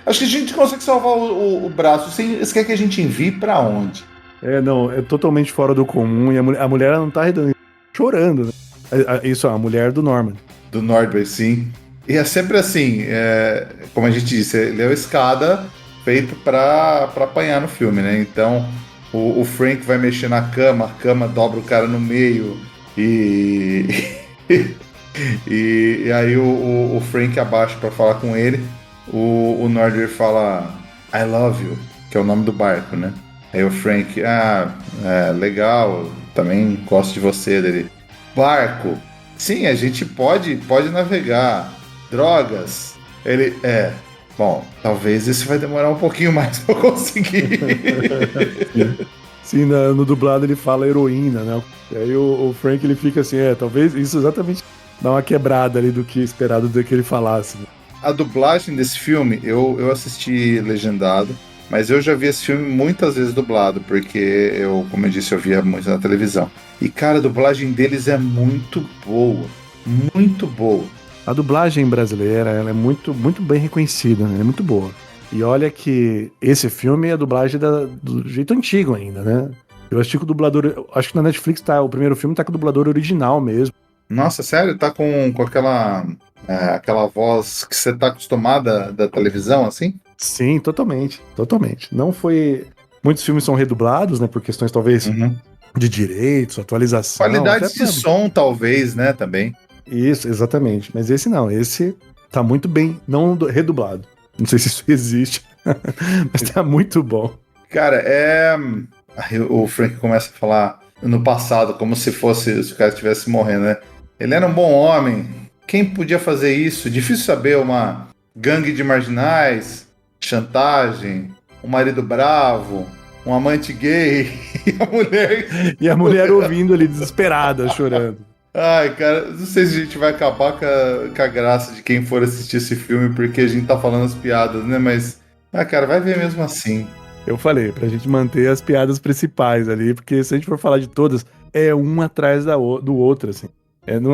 Acho que a gente consegue salvar o braço. Você quer que a gente envie pra onde? Não, é totalmente fora do comum, e a mulher ela não tá chorando, né? Isso, a mulher do Norman. Do Nordberg, sim. E é sempre assim, como a gente disse, ele é uma escada feito pra apanhar no filme, né? Então, o Frank vai mexer na cama, a cama dobra o cara no meio, e aí o Frank abaixa pra falar com ele, o Nordberg fala I love you, que é o nome do barco, né? Aí o Frank, legal, também gosto de você, dele. Barco, sim, a gente pode navegar. Drogas, ele bom, talvez isso vai demorar um pouquinho mais pra eu conseguir. Sim, no dublado ele fala heroína, né? E aí o Frank ele fica assim, talvez isso exatamente dá uma quebrada ali do que esperado do que ele falasse. Né? A dublagem desse filme, eu assisti legendado, mas eu já vi esse filme muitas vezes dublado, porque como eu disse, eu via muito na televisão. E cara, a dublagem deles é muito boa, muito boa. A dublagem brasileira ela é muito, muito bem reconhecida, né? É muito boa. E olha que esse filme é a dublagem do jeito antigo ainda, né? Eu acho que o dublador... Acho que na Netflix o primeiro filme tá com o dublador original mesmo. Nossa, sério? Tá com aquela voz que você tá acostumada da televisão, assim? Sim, totalmente. Totalmente. Não foi... Muitos filmes são redublados, né? Por questões, talvez, de direitos, atualização. Qualidade de som, talvez, né? Também. Isso, exatamente. Mas esse não, esse tá muito bem, não redublado. Não sei se isso existe, mas tá muito bom. Cara, Aí o Frank começa a falar no passado, como se o cara estivesse morrendo, né? Ele era um bom homem. Quem podia fazer isso? Difícil saber, uma gangue de marginais, chantagem, um marido bravo, um amante gay E a mulher ouvindo ali, desesperada, chorando. Ai, cara, não sei se a gente vai acabar com a graça de quem for assistir esse filme, porque a gente tá falando as piadas, né? Mas, cara, vai ver mesmo assim. Eu falei, pra gente manter as piadas principais ali, porque se a gente for falar de todas, é um atrás do outro, assim.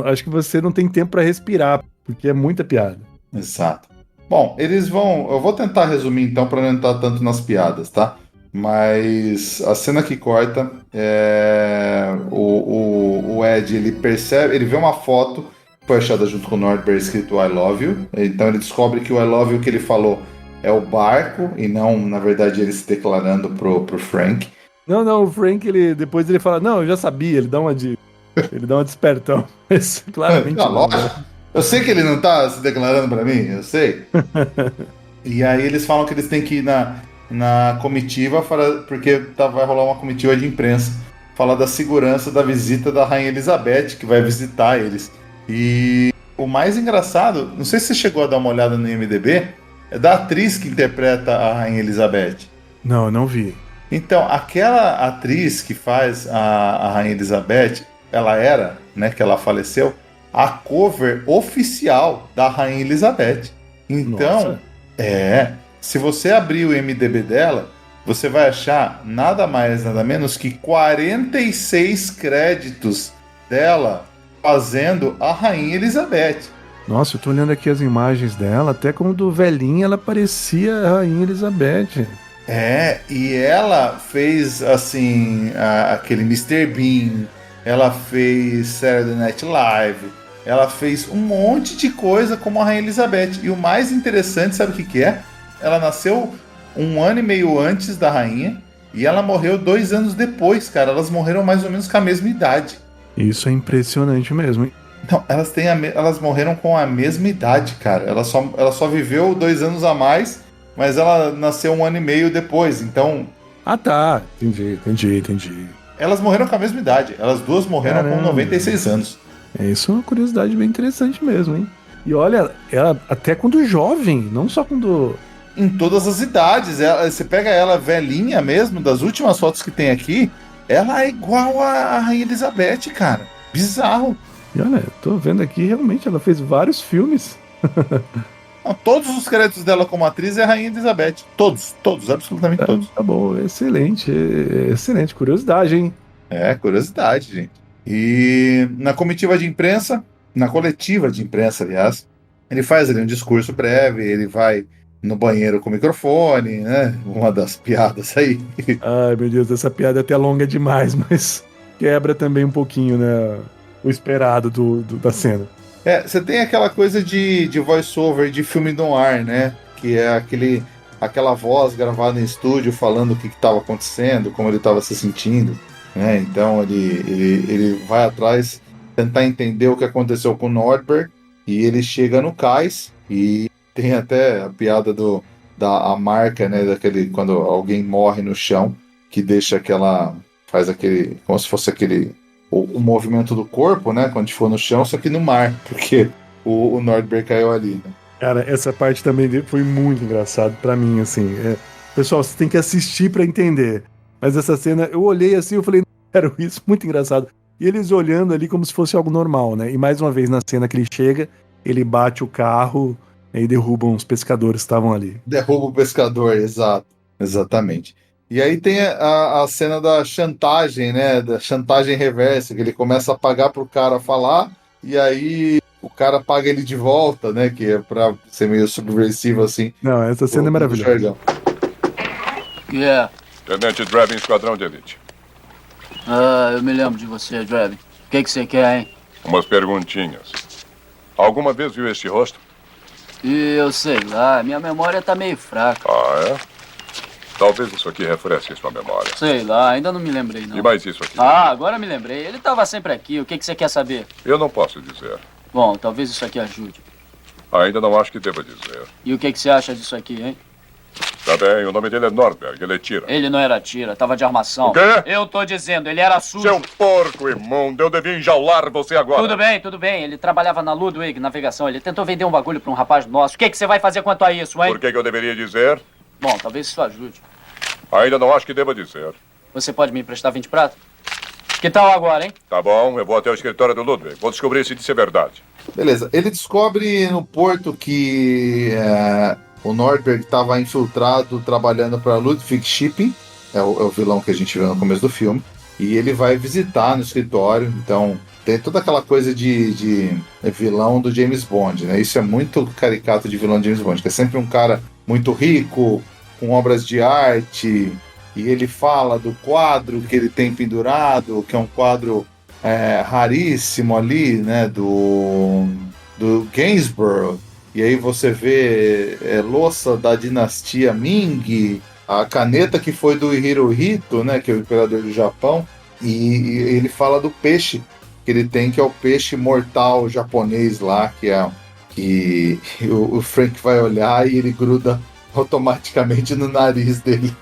Acho que você não tem tempo pra respirar, porque é muita piada. Exato. Bom, eles vão... Eu vou tentar resumir, então, para não entrar tanto nas piadas, tá? Mas a cena que corta o Ed, ele percebe... Ele vê uma foto que foi achada junto com o Nordberg escrito I love you. Então ele descobre que o I love you que ele falou é o barco e não, na verdade, ele se declarando pro Frank. Não, o Frank, depois ele fala, não, eu já sabia, ele dá uma despertão. Mas claramente não, lógico. né? Eu sei que ele não tá se declarando pra mim, eu sei. E aí eles falam que eles têm que ir na comitiva, porque vai rolar uma comitiva de imprensa, falar da segurança da visita da Rainha Elizabeth, que vai visitar eles. E o mais engraçado, não sei se você chegou a dar uma olhada no IMDb, é da atriz que interpreta a Rainha Elizabeth. Não, eu não vi. Então, aquela atriz que faz a Rainha Elizabeth, ela era, né, que ela faleceu, a cover oficial da Rainha Elizabeth. Então, nossa. Se você abrir o IMDb dela, você vai achar nada mais, nada menos que 46 créditos dela fazendo a Rainha Elizabeth. Nossa, eu tô olhando aqui as imagens dela, até como do velhinho ela parecia a Rainha Elizabeth. E ela fez, assim, aquele Mr. Bean, ela fez Saturday Night Live, ela fez um monte de coisa como a Rainha Elizabeth. E o mais interessante, sabe o que é? Ela nasceu 1 ano e meio antes da rainha e ela morreu 2 anos depois, cara. Elas morreram mais ou menos com a mesma idade. Isso é impressionante mesmo, hein? Então, elas morreram com a mesma idade, cara. Ela só viveu 2 anos a mais, mas ela nasceu 1 ano e meio depois, então... Ah, tá. Entendi. Elas morreram com a mesma idade. Elas duas morreram com 96 anos. Isso é uma curiosidade bem interessante mesmo, hein? E olha, ela até quando jovem, não só quando... Em todas as idades. Você pega ela velhinha mesmo, das últimas fotos que tem aqui, ela é igual a Rainha Elizabeth, cara. Bizarro. E olha, tô vendo aqui, realmente, ela fez vários filmes. Não, todos os créditos dela como atriz é a Rainha Elizabeth. Todos, absolutamente todos. Tá bom, excelente curiosidade, hein? Curiosidade, gente. E na coletiva de imprensa, aliás, ele faz ali um discurso breve, ele vai no banheiro com o microfone, né? Uma das piadas aí. Ai, meu Deus, essa piada é até longa demais, mas quebra também um pouquinho, né? O esperado da cena. Você tem aquela coisa de voice-over de filme noir, né? Que é aquela voz gravada em estúdio falando o que estava acontecendo, como ele estava se sentindo, né? Então ele vai atrás tentar entender o que aconteceu com o Nordberg e ele chega no cais e tem até a piada a marca, né? Daquele quando alguém morre no chão, que deixa faz aquele, como se fosse o movimento do corpo, né? Quando for no chão, só que no mar, porque o Nordberg caiu ali, né? Cara, essa parte também foi muito engraçado pra mim, assim. Pessoal, você tem que assistir pra entender. Mas essa cena, eu olhei assim, eu falei, era isso, muito engraçado. E eles olhando ali como se fosse algo normal, né? E mais uma vez na cena que ele chega, ele bate o carro e derrubam os pescadores que estavam ali. Derruba o pescador, exatamente. E aí tem a cena da chantagem, né? Da chantagem reversa, que ele começa a pagar pro cara falar, e aí o cara paga ele de volta, né? Que é pra ser meio subversivo, assim. Não, essa cena é maravilhosa. Tenente Drebin, Esquadrão de Elite. Eu me lembro de você, Drebin. O que você quer, hein? Umas perguntinhas. Alguma vez viu este rosto? Eu sei lá, minha memória tá meio fraca. Ah, é? Talvez isso aqui refresque sua memória. Sei lá, ainda não me lembrei, não. E mais isso aqui? Agora me lembrei. Ele tava sempre aqui. O que você quer saber? Eu não posso dizer. Bom, talvez isso aqui ajude. Ainda não acho que deva dizer. E o que você acha disso aqui, hein? Tá bem, o nome dele é Nordberg, ele é tira. Ele não era tira, tava de armação. O quê? Eu tô dizendo, ele era sujo. Seu porco imundo, eu devia enjaular você agora. Tudo bem, ele trabalhava na Ludwig Navegação, ele tentou vender um bagulho pra um rapaz nosso. O que você vai fazer quanto a isso, hein? Por que eu deveria dizer? Bom, talvez isso ajude. Ainda não acho que deva dizer. Você pode me emprestar 20 pratos? Que tal agora, hein? Tá bom, eu vou até o escritório do Ludwig. Vou descobrir se isso é verdade. Beleza, ele descobre no porto que o Nordberg estava infiltrado trabalhando para Ludwig Shipping, é o vilão que a gente viu no começo do filme. e ele vai visitar no escritório. Então tem toda aquela coisa de vilão do James Bond, né? Isso é muito caricato de vilão do James Bond, que é sempre um cara muito rico, com obras de arte, e ele fala do quadro que ele tem pendurado, que é um quadro raríssimo ali, né? Do Gainsborough. E aí você vê louça da dinastia Ming, a caneta que foi do Hirohito, né, que é o imperador do Japão, e ele fala do peixe que ele tem, que é o peixe mortal japonês lá, que o Frank vai olhar e ele gruda automaticamente no nariz dele.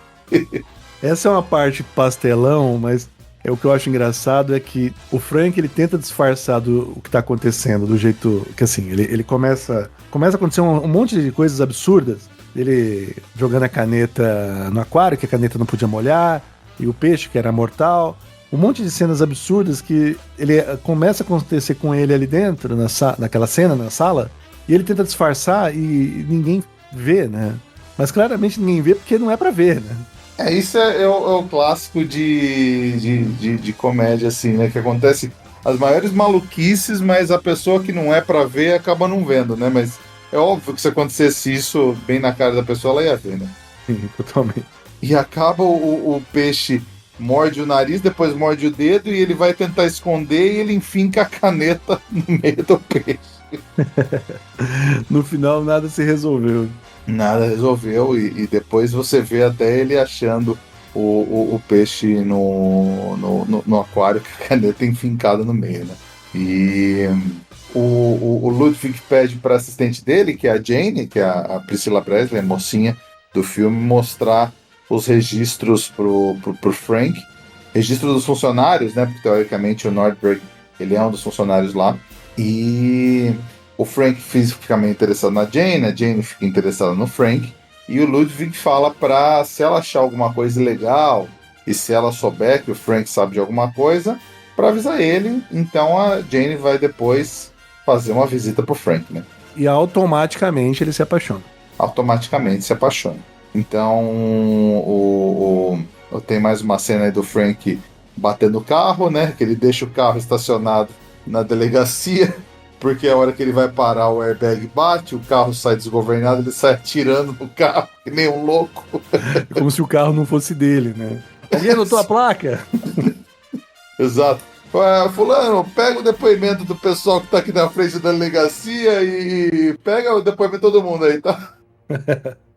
Essa é uma parte pastelão, mas o que eu acho engraçado é que o Frank, ele tenta disfarçar o que tá acontecendo, do jeito que, assim, ele começa a acontecer um monte de coisas absurdas. Ele jogando a caneta no aquário, que a caneta não podia molhar, e o peixe, que era mortal. Um monte de cenas absurdas que ele começa a acontecer com ele ali dentro, naquela cena, na sala, e ele tenta disfarçar e ninguém vê, né? Mas claramente ninguém vê porque não é pra ver, né? Isso é o clássico de comédia, assim, né? Que acontece as maiores maluquices, mas a pessoa que não é pra ver acaba não vendo, né? Mas é óbvio que se acontecesse isso bem na cara da pessoa, ela ia ver, né? Sim, totalmente. E acaba o peixe morde o nariz, depois morde o dedo e ele vai tentar esconder e ele enfinca a caneta no meio do peixe. No final nada se resolveu. Nada resolveu e depois você vê até ele achando o peixe no aquário com a caneta enfincada no meio, né? E o Ludwig pede para assistente dele, que é a Jane, que é a Priscilla Presley, a mocinha do filme, mostrar os registros pro Frank, registro dos funcionários, né? Porque teoricamente o Nordberg, ele é um dos funcionários lá. E o Frank fica meio interessado na Jane, a Jane fica interessada no Frank, e o Ludwig fala pra, se ela achar alguma coisa legal, e se ela souber que o Frank sabe de alguma coisa, pra avisar ele. Então a Jane vai depois fazer uma visita pro Frank, né? E automaticamente ele se apaixona. Automaticamente se apaixona. Então tem mais uma cena aí do Frank batendo o carro, né? Que ele deixa o carro estacionado na delegacia, porque a hora que ele vai parar, o airbag bate, o carro sai desgovernado, ele sai atirando no carro, que nem um louco. Como se o carro não fosse dele, né? Alguém anotou a placa? Exato. Fulano, pega o depoimento do pessoal que tá aqui na frente da delegacia e pega o depoimento de todo mundo aí, tá?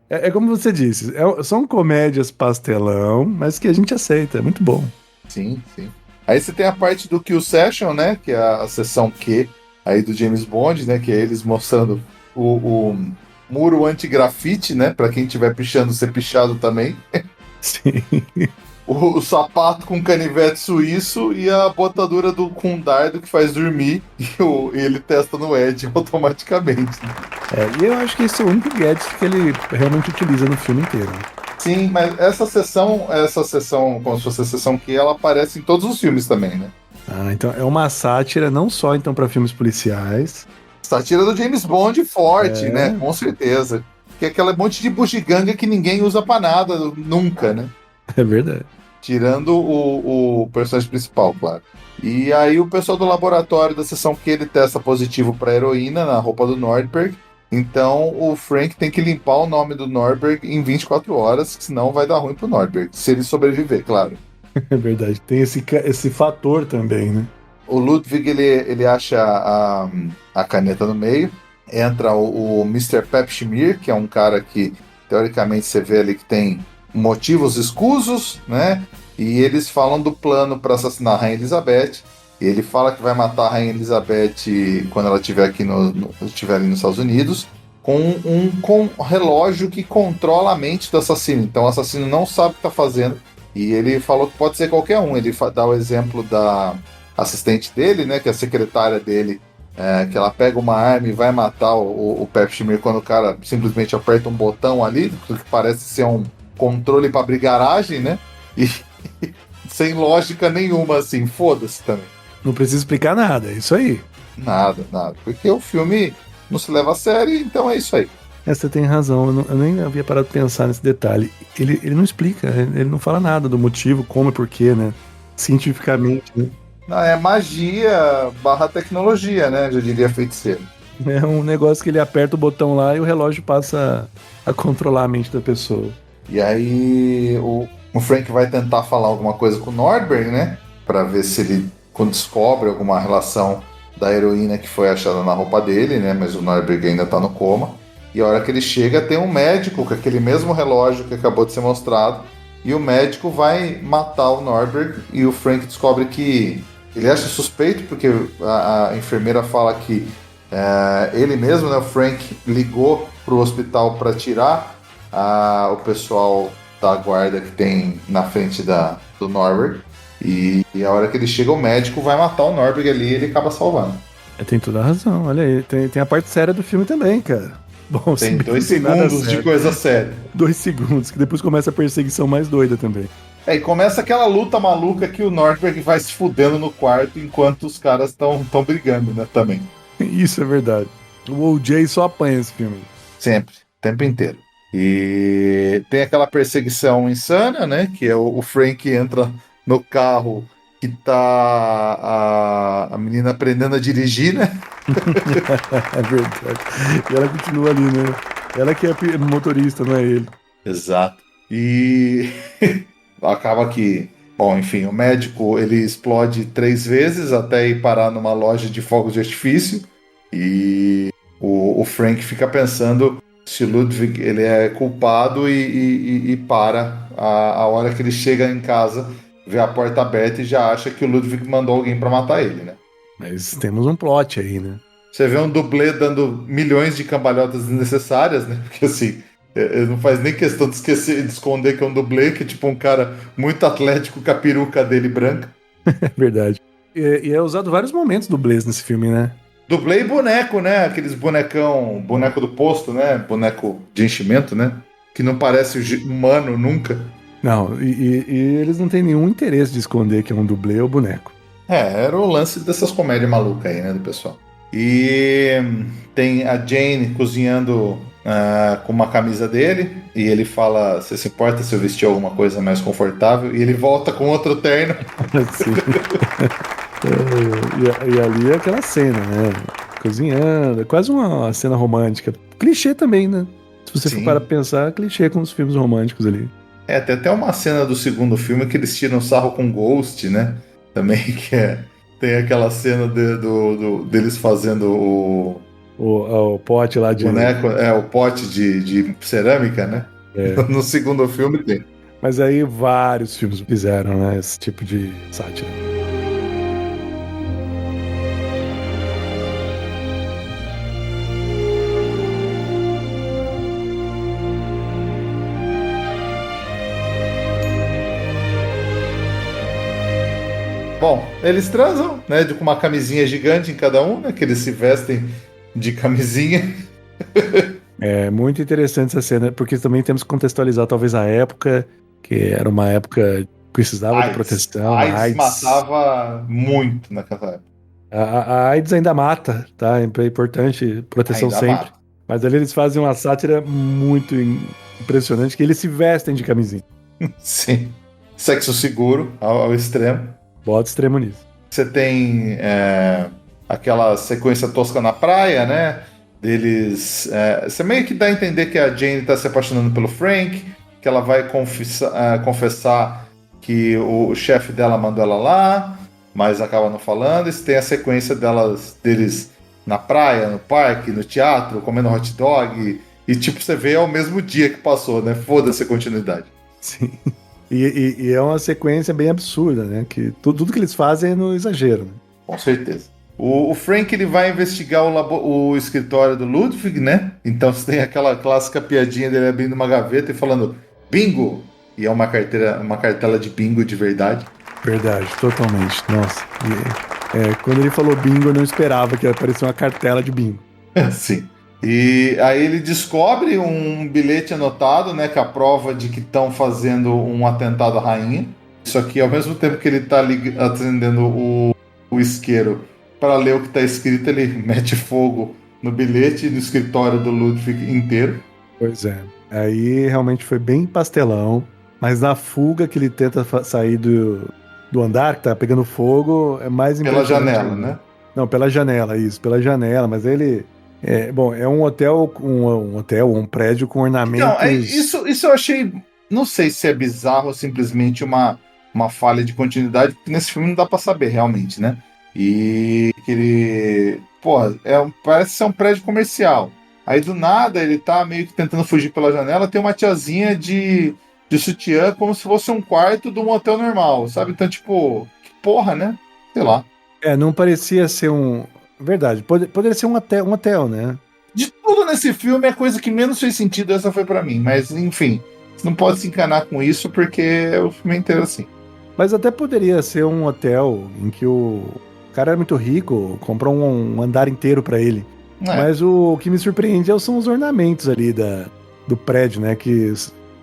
É como você disse, são comédias pastelão, mas que a gente aceita, é muito bom. Sim, sim. Aí você tem a parte do Kill Session, né? Que é a sessão Q aí do James Bond, né? Que é eles mostrando o muro anti-grafite, né? Pra quem estiver pichando, ser pichado também. Sim. O sapato com canivete suíço e a botadura com um dardo que faz dormir e ele testa no Ed automaticamente. E eu acho que esse é o único gadget que ele realmente utiliza no filme inteiro. Sim, mas essa sessão, como se fosse a sessão que ela aparece em todos os filmes também, né? Então é uma sátira não só então para filmes policiais. Sátira do James Bond forte, né? Com certeza. Que é aquele monte de bugiganga que ninguém usa pra nada, nunca, né? É verdade. Tirando o personagem principal, claro. E aí o pessoal do laboratório da sessão que ele testa positivo pra heroína na roupa do Nordberg. Então o Frank tem que limpar o nome do Nordberg em 24 horas, senão vai dar ruim pro Nordberg, se ele sobreviver, claro. É verdade, tem esse fator também, né? O Ludwig, ele acha a caneta no meio, entra o Mr. Pepshimir, que é um cara que, teoricamente, você vê ali que tem motivos escusos, né? E eles falam do plano para assassinar a Rainha Elizabeth. E ele fala que vai matar a Rainha Elizabeth quando ela estiver aqui estiver ali nos Estados Unidos, com um relógio que controla a mente do assassino. Então o assassino não sabe o que está fazendo. E ele falou que pode ser qualquer um. Ele dá o exemplo da assistente dele, né? Que é a secretária dele, que ela pega uma arma e vai matar o Pepshimir quando o cara simplesmente aperta um botão ali, que parece ser um controle para abrir garagem, né? E sem lógica nenhuma, assim, foda-se também. Não precisa explicar nada, é isso aí. Nada. Porque o filme não se leva a sério, então é isso aí. Você tem razão, eu nem havia parado de pensar nesse detalhe. Ele não explica, ele não fala nada do motivo, como e porquê, né? cientificamente, né? Não, é magia barra tecnologia, né? Já diria feiticeiro. É um negócio que ele aperta o botão lá e o relógio passa a controlar a mente da pessoa. E aí o Frank vai tentar falar alguma coisa com o Nordberg, né? Pra ver se ele descobre alguma relação da heroína que foi achada na roupa dele, né? Mas o Nordberg ainda tá no coma. E a hora que ele chega, tem um médico com aquele mesmo relógio que acabou de ser mostrado. E o médico vai matar o Nordberg. E o Frank descobre que ele acha suspeito, porque a enfermeira fala que ele mesmo, né, o Frank, ligou pro hospital para tirar o pessoal da guarda que tem na frente do Nordberg. E a hora que ele chega, o médico vai matar o Nordberg ali e ele acaba salvando. Tem toda a razão, olha aí. Tem a parte séria do filme também, cara. Bom, Tem se bem 2 que não tem nada segundos de sério. coisa séria. 2 segundos, que depois começa a perseguição mais doida também. E começa aquela luta maluca que o Nordberg vai se fudendo no quarto enquanto os caras estão brigando, né, também. Isso é verdade. O OJ só apanha esse filme. Sempre, o tempo inteiro. E tem aquela perseguição insana, né, que é o Frank entra no carro que tá a menina aprendendo a dirigir, né? É verdade. E ela continua ali, né? Ela que é motorista, não é ele. Exato. E acaba que, bom, enfim, o médico ele explode 3 vezes até ir parar numa loja de fogos de artifício. E o Frank fica pensando se o Ludwig ele é culpado e para a hora que ele chega em casa, vê a porta aberta e já acha que o Ludwig mandou alguém para matar ele, né? Mas temos um plot aí, né? Você vê um dublê dando milhões de cambalhotas desnecessárias, né? Porque assim, ele não faz nem questão de esconder que é um dublê, que é tipo um cara muito atlético com a peruca dele branca. É verdade. E é usado vários momentos dublês nesse filme, né? Dublê e boneco, né? Aqueles boneco do posto, né? Boneco de enchimento, né? Que não parece humano nunca. Não, e eles não têm nenhum interesse de esconder que é um dublê ou boneco. Era o lance dessas comédias malucas aí, né, do pessoal. E tem a Jane cozinhando com uma camisa dele, e ele fala, você se importa se eu vestir alguma coisa mais confortável? E ele volta com outro terno. Sim. E ali é aquela cena, né? Cozinhando, é quase uma cena romântica. Clichê também, né? Se você Sim. for para pensar, clichê com os filmes românticos ali. Tem até uma cena do segundo filme que eles tiram sarro com Ghost, né? Também que tem aquela cena deles fazendo O pote lá de boneco, o pote de cerâmica, né? No segundo filme tem. Mas aí vários filmes fizeram, né? Esse tipo de sátira. Bom, eles transam, né? Com uma camisinha gigante em cada um, né? Que eles se vestem de camisinha. É muito interessante essa cena, porque também temos que contextualizar talvez a época, que era uma época que precisava de proteção. A AIDS matava muito naquela época. A AIDS ainda mata, tá? É importante, proteção Ainda sempre. mata. Mas ali eles fazem uma sátira muito impressionante, que eles se vestem de camisinha. Sim. Sexo seguro ao extremo. Bota extremo nisso. Você tem aquela sequência tosca na praia, né? Deles. Você meio que dá a entender que a Jane tá se apaixonando pelo Frank, que ela vai confessar que o chefe dela mandou ela lá, mas acaba não falando. E você tem a sequência deles na praia, no parque, no teatro, comendo hot dog. E tipo, você vê ao mesmo dia que passou, né? Foda-se a continuidade. Sim. E é uma sequência bem absurda, né? Que tudo que eles fazem é no exagero, né? Com certeza. O Frank ele vai investigar o escritório do Ludwig, né? Então você tem aquela clássica piadinha dele abrindo uma gaveta e falando bingo! E é uma cartela de bingo de verdade. Verdade, totalmente. Nossa. Quando ele falou bingo, eu não esperava que aparecesse uma cartela de bingo. Sim. E aí ele descobre um bilhete anotado, né? Que é a prova de que estão fazendo um atentado à rainha. Isso aqui, ao mesmo tempo que ele está acendendo o isqueiro para ler o que está escrito, ele mete fogo no bilhete e no escritório do Ludwig inteiro. Pois é. Aí realmente foi bem pastelão, mas na fuga que ele tenta sair do andar que tá pegando fogo é mais Pela impressionante janela, ainda. né? Não, pela janela, isso, pela janela, mas ele... é um hotel, um prédio com Então, ornamentos... isso eu achei. Não sei se é bizarro ou simplesmente uma falha de continuidade, porque nesse filme não dá pra saber realmente, né? E que ele. Porra, parece ser um prédio comercial. Aí do nada ele tá meio que tentando fugir pela janela, tem uma tiazinha de sutiã como se fosse um quarto de um hotel normal, sabe? Então, tipo, que porra, né? Sei lá. não parecia ser um... Verdade, poderia ser um hotel, né? De tudo nesse filme, a coisa que menos fez sentido, essa foi pra mim. Mas, enfim, você não pode se encanar com isso, porque o filme é inteiro assim. Mas até poderia ser um hotel em que o cara era muito rico, comprou um andar inteiro pra ele. É. Mas o que me surpreende são os ornamentos ali do prédio, né? Que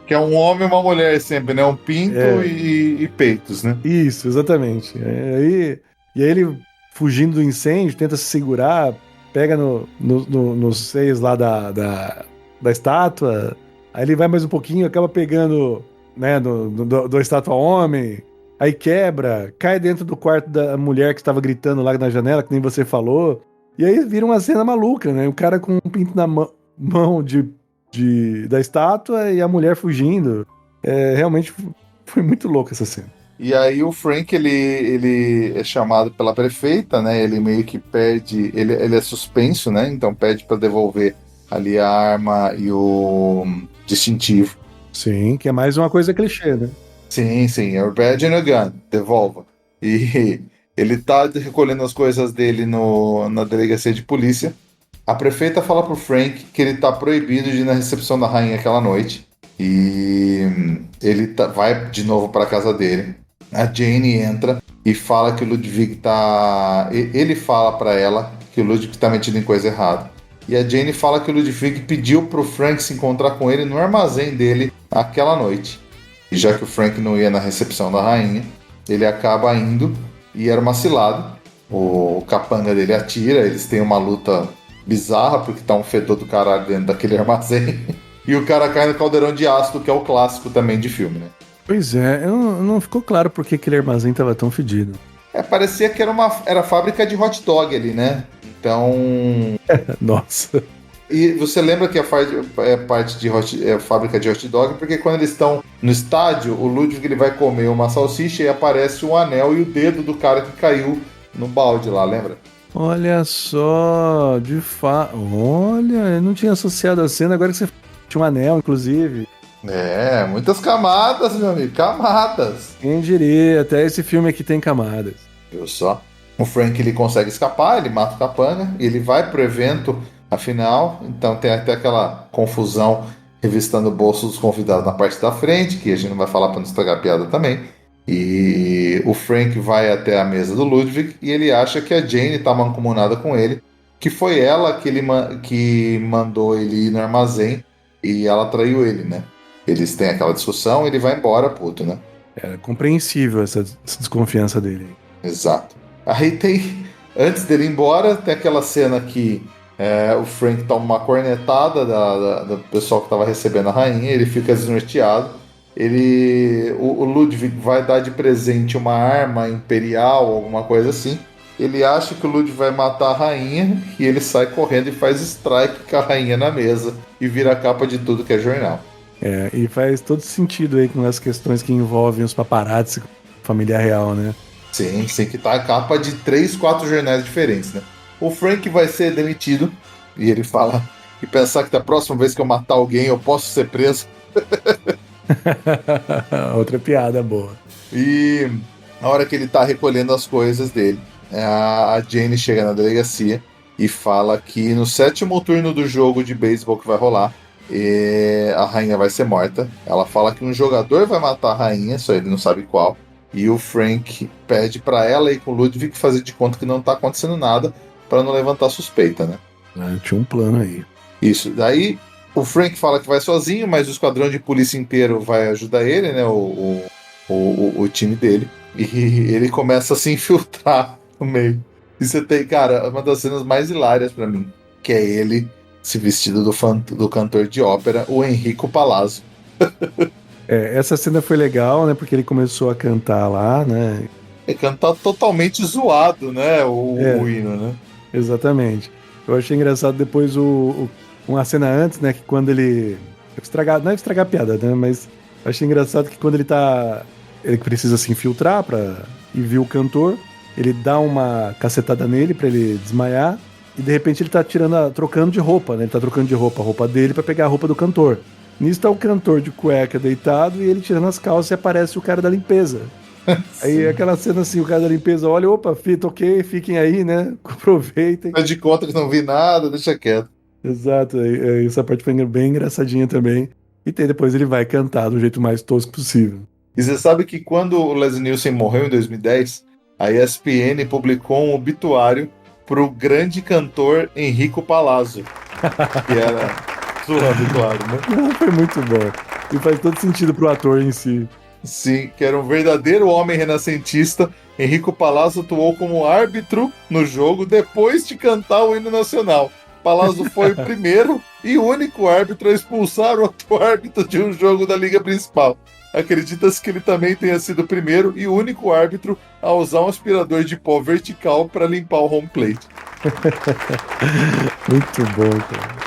é um homem e uma mulher sempre, né? Um pinto É. e peitos, né? Isso, exatamente. E aí ele, fugindo do incêndio, tenta se segurar, pega nos seios lá da estátua, aí ele vai mais um pouquinho, acaba pegando, né, do estátua homem, aí quebra, cai dentro do quarto da mulher que estava gritando lá na janela, que nem você falou, e aí vira uma cena maluca, né? O cara com um pinto na mão da estátua e a mulher fugindo. Realmente foi muito louco essa cena. E aí o Frank, ele é chamado pela prefeita, né? Ele meio que pede... Ele é suspenso, né? Então pede para devolver ali a arma e o distintivo. Sim, que é mais uma coisa clichê, né? Sim, é o badge and a gun, devolva. E ele tá recolhendo as coisas dele na delegacia de polícia. A prefeita fala pro Frank que ele tá proibido de ir na recepção da rainha aquela noite. E ele vai de novo pra casa dele. A Jane entra e fala que o Ludwig tá... Ele fala pra ela que o Ludwig tá metido em coisa errada. E a Jane fala que o Ludwig pediu pro Frank se encontrar com ele no armazém dele aquela noite. E já que o Frank não ia na recepção da rainha, ele acaba indo e era uma cilada. O capanga dele atira, eles têm uma luta bizarra, porque tá um fedor do caralho dentro daquele armazém. E o cara cai no caldeirão de ácido, que é o clássico também de filme, né? Pois é, não ficou claro por que aquele armazém tava tão fedido. Parecia que era fábrica de hot dog ali, né? Então... Nossa. E você lembra que é parte de fábrica de hot dog, porque quando eles estão no estádio, o Ludwig ele vai comer uma salsicha e aparece um anel e o dedo do cara que caiu no balde lá, lembra? Olha só, Olha, eu não tinha associado a cena, agora que você tinha um anel, inclusive. Muitas camadas, meu amigo, camadas. Quem diria, até esse filme aqui tem camadas. Viu só? O Frank ele consegue escapar, ele mata o capanga, e ele vai pro evento, afinal, então tem até aquela confusão revistando o bolso dos convidados na parte da frente, que a gente não vai falar para não estragar a piada também. E o Frank vai até a mesa do Ludwig e ele acha que a Jane tá mancomunada com ele, que foi ela que mandou ele ir no armazém e ela traiu ele, né? Eles têm aquela discussão, ele vai embora, puto, né? É compreensível essa desconfiança dele. Exato. Aí tem, antes dele ir embora, tem aquela cena que o Frank toma uma cornetada do pessoal que estava recebendo a rainha, ele fica desnorteado. O Ludwig vai dar de presente uma arma imperial, alguma coisa assim. Ele acha que o Ludwig vai matar a rainha e ele sai correndo e faz strike com a rainha na mesa e vira a capa de tudo que é jornal. E faz todo sentido aí com as questões que envolvem os paparazzi, família real, né? Sim, que tá a capa de 3, 4 jornais diferentes, né? O Frank vai ser demitido e ele fala que pensar que da próxima vez que eu matar alguém eu posso ser preso. Outra piada boa. E na hora que ele tá recolhendo as coisas dele, a Jane chega na delegacia e fala que no 7º turno do jogo de beisebol que vai rolar, a rainha vai ser morta. Ela fala que um jogador vai matar a rainha, só ele não sabe qual. E o Frank pede pra ela ir com o Ludwig fazer de conta que não tá acontecendo nada pra não levantar suspeita, né? Tinha um plano aí. Isso, daí o Frank fala que vai sozinho, mas o esquadrão de polícia inteiro vai ajudar ele, né? O time dele. E ele começa a se infiltrar no meio. E você tem, cara, uma das cenas mais hilárias pra mim, que é ele se vestido do cantor de ópera, o Enrico Palazzo. Essa cena foi legal, né? Porque ele começou a cantar lá, né? É cantar totalmente zoado, né? O É. hino, né? Exatamente. Eu achei engraçado depois uma cena antes, né? Que quando ele. Não é estragar a piada, né? Mas eu achei engraçado que quando ele tá. Ele precisa se infiltrar pra ir ver o cantor. Ele dá uma cacetada nele pra ele desmaiar. E de repente ele tá trocando de roupa, né? Ele tá trocando de roupa, a roupa dele pra pegar a roupa do cantor. Nisso tá o cantor de cueca deitado e ele tirando as calças e aparece o cara da limpeza. Aí aquela cena assim, o cara da limpeza olha, opa, ok, fiquem aí, né? Aproveitem. Faz de conta que não vi nada, deixa quieto. Exato, essa parte foi bem engraçadinha também. E depois ele vai cantar do jeito mais tosco possível. E você sabe que quando o Leslie Nielsen morreu em 2010, a ESPN publicou um obituário pro grande cantor Enrico Palazzo, que era sua obituário, né? Foi muito bom. E faz todo sentido pro ator em si. Sim, que era um verdadeiro homem renascentista. Enrico Palazzo atuou como árbitro no jogo depois de cantar o hino nacional. Palazzo foi o primeiro e único árbitro a expulsar o outro árbitro de um jogo da Liga Principal. Acredita-se que ele também tenha sido o primeiro e único árbitro a usar um aspirador de pó vertical para limpar o home plate. Muito bom, cara.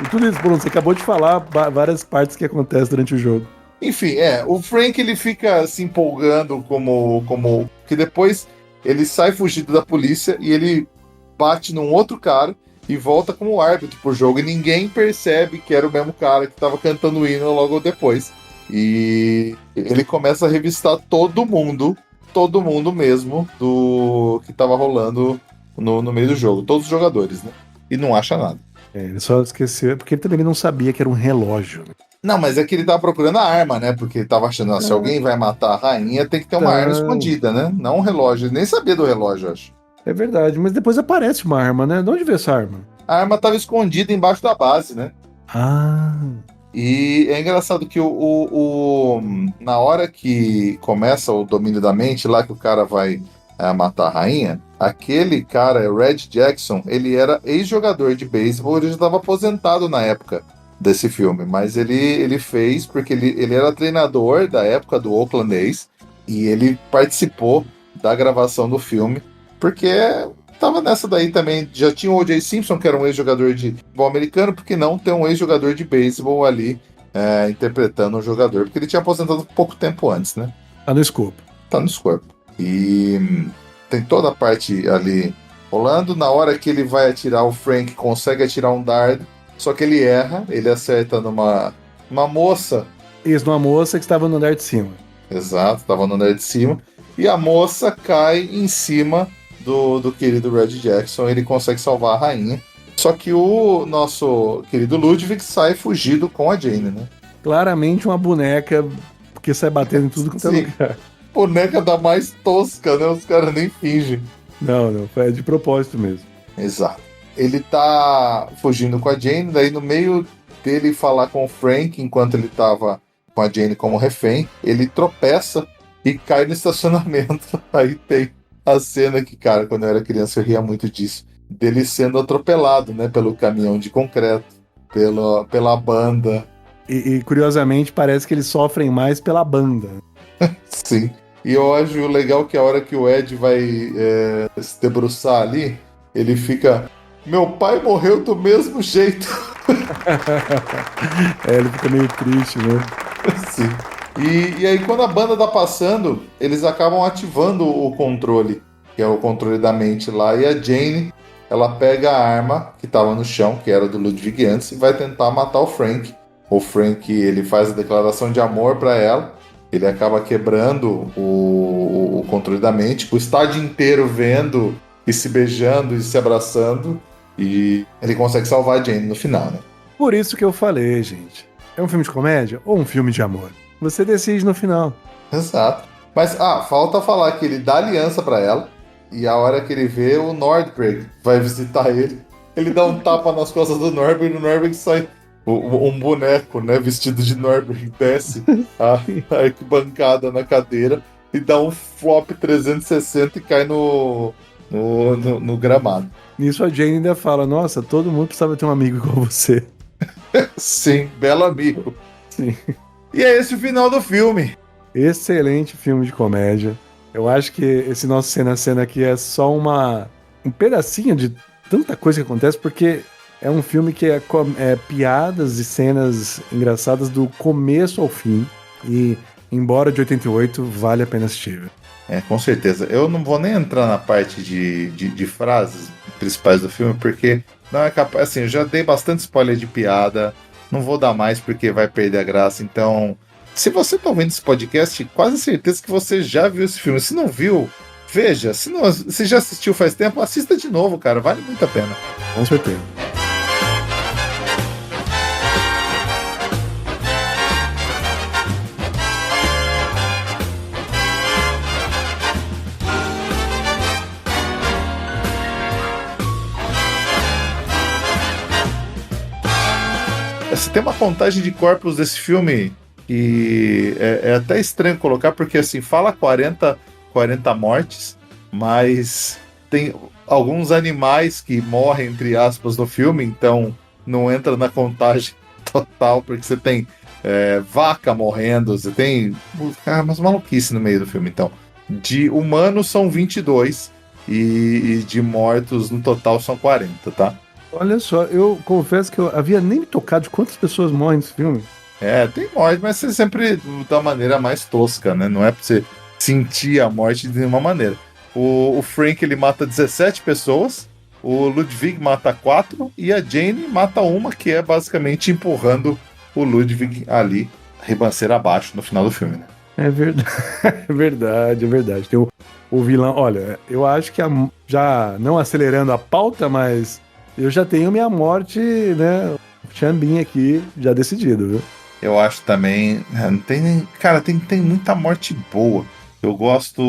E tudo isso, Bruno, você acabou de falar várias partes que acontecem durante o jogo. Enfim, o Frank ele fica se empolgando como que depois ele sai fugido da polícia e ele bate num outro cara e volta como árbitro pro jogo e ninguém percebe que era o mesmo cara que estava cantando o hino logo depois. E ele começa a revistar todo mundo mesmo do que estava rolando no meio do jogo, todos os jogadores, né? E não acha nada. Ele só esqueceu, porque ele também não sabia que era um relógio. Não, mas é que ele tava procurando a arma, né? Porque ele tava achando, se alguém vai matar a rainha, tem que ter uma arma escondida, né? Não um relógio. Ele nem sabia do relógio, acho. É verdade, mas depois aparece uma arma, né? De onde veio essa arma? A arma tava escondida embaixo da base, né? Ah. E é engraçado que na hora que começa o domínio da mente, lá que o cara vai matar a rainha, aquele cara, o Red Jackson, ele era ex-jogador de beisebol, ele já estava aposentado na época desse filme, mas ele fez porque ele era treinador da época do Oakland A's e ele participou da gravação do filme, porque tava nessa daí também, já tinha o O.J. Simpson, que era um ex-jogador de futebol americano, porque não ter um ex-jogador de beisebol ali interpretando um jogador, porque ele tinha aposentado pouco tempo antes, né? Tá no escopo. Tá no escopo. E tem toda a parte ali rolando, na hora que ele vai atirar, o Frank consegue atirar um dardo, só que ele erra, ele acerta numa moça. Isso, numa moça que estava no andar de cima. Exato, estava no andar de cima. E a moça cai em cima do querido Red Jackson, ele consegue salvar a rainha. Só que o nosso querido Ludwig sai fugido com a Jane, né? Claramente uma boneca, porque sai batendo em tudo quanto é lugar. Boneca da mais tosca, né? Os caras nem fingem. Não, foi de propósito mesmo. Exato. Ele tá fugindo com a Jane, daí no meio dele falar com o Frank, enquanto ele tava com a Jane como refém, ele tropeça e cai no estacionamento. Aí tem a cena que, cara, quando eu era criança eu ria muito disso, dele sendo atropelado, né, pelo caminhão de concreto, pela banda. E curiosamente parece que eles sofrem mais pela banda. Sim. E eu acho legal que a hora que o Ed vai se debruçar ali, ele fica... Meu pai morreu do mesmo jeito. Ele fica meio triste, né? Sim. E aí, quando a banda tá passando, eles acabam ativando o controle, que é o controle da mente lá, e a Jane, ela pega a arma que tava no chão, que era do Ludwig antes, e vai tentar matar o Frank. O Frank, ele faz a declaração de amor pra ela, ele acaba quebrando o controle da mente, o estádio inteiro vendo e se beijando e se abraçando, e ele consegue salvar a Jane no final, né? Por isso que eu falei, gente. É um filme de comédia ou um filme de amor? Você decide no final. Exato. Mas, falta falar que ele dá aliança pra ela, e a hora que ele vê o Nordberg vai visitar ele, ele dá um tapa nas costas do Nordberg e o Nordberg sai um boneco, né, vestido de Nordberg, desce a arquibancada na cadeira e dá um flop 360 e cai no gramado. Nisso a Jane ainda fala, nossa, todo mundo precisava ter um amigo igual você. Sim, belo amigo. Sim. E é esse o final do filme. Excelente filme de comédia. Eu acho que esse nosso Cena a Cena aqui é só um pedacinho de tanta coisa que acontece, porque é um filme que é piadas e cenas engraçadas do começo ao fim. E, embora de 88, vale a pena assistir. Com certeza. Eu não vou nem entrar na parte de frases principais do filme, porque não é capaz. Assim, eu já dei bastante spoiler de piada. Não vou dar mais porque vai perder a graça. Então, se você tá ouvindo esse podcast, quase certeza que você já viu esse filme. Se não viu, veja. Se já assistiu faz tempo, assista de novo, cara. Vale muito a pena. Com certeza. Você tem uma contagem de corpos desse filme que é até estranho colocar, porque assim, fala 40 mortes, mas tem alguns animais que morrem, entre aspas, no filme, então não entra na contagem total, porque você tem vaca morrendo, você tem umas maluquices no meio do filme. Então, de humanos são 22 e de mortos no total são 40, tá? Olha só, eu confesso que eu havia nem me tocado de quantas pessoas morrem nesse filme. Tem morte, mas você sempre da maneira mais tosca, né? Não é pra você sentir a morte de nenhuma maneira. O Frank, ele mata 17 pessoas, o Ludwig mata 4 e a Jane mata uma, que é basicamente empurrando o Ludwig ali, ribanceira abaixo no final do filme, né? É verdade, é verdade. Tem o vilão, olha, eu acho que já não acelerando a pauta, mas eu já tenho minha morte, né? O Xambin aqui já decidido, viu? Eu acho também. Não tem nem. Cara, tem muita morte boa. Eu gosto.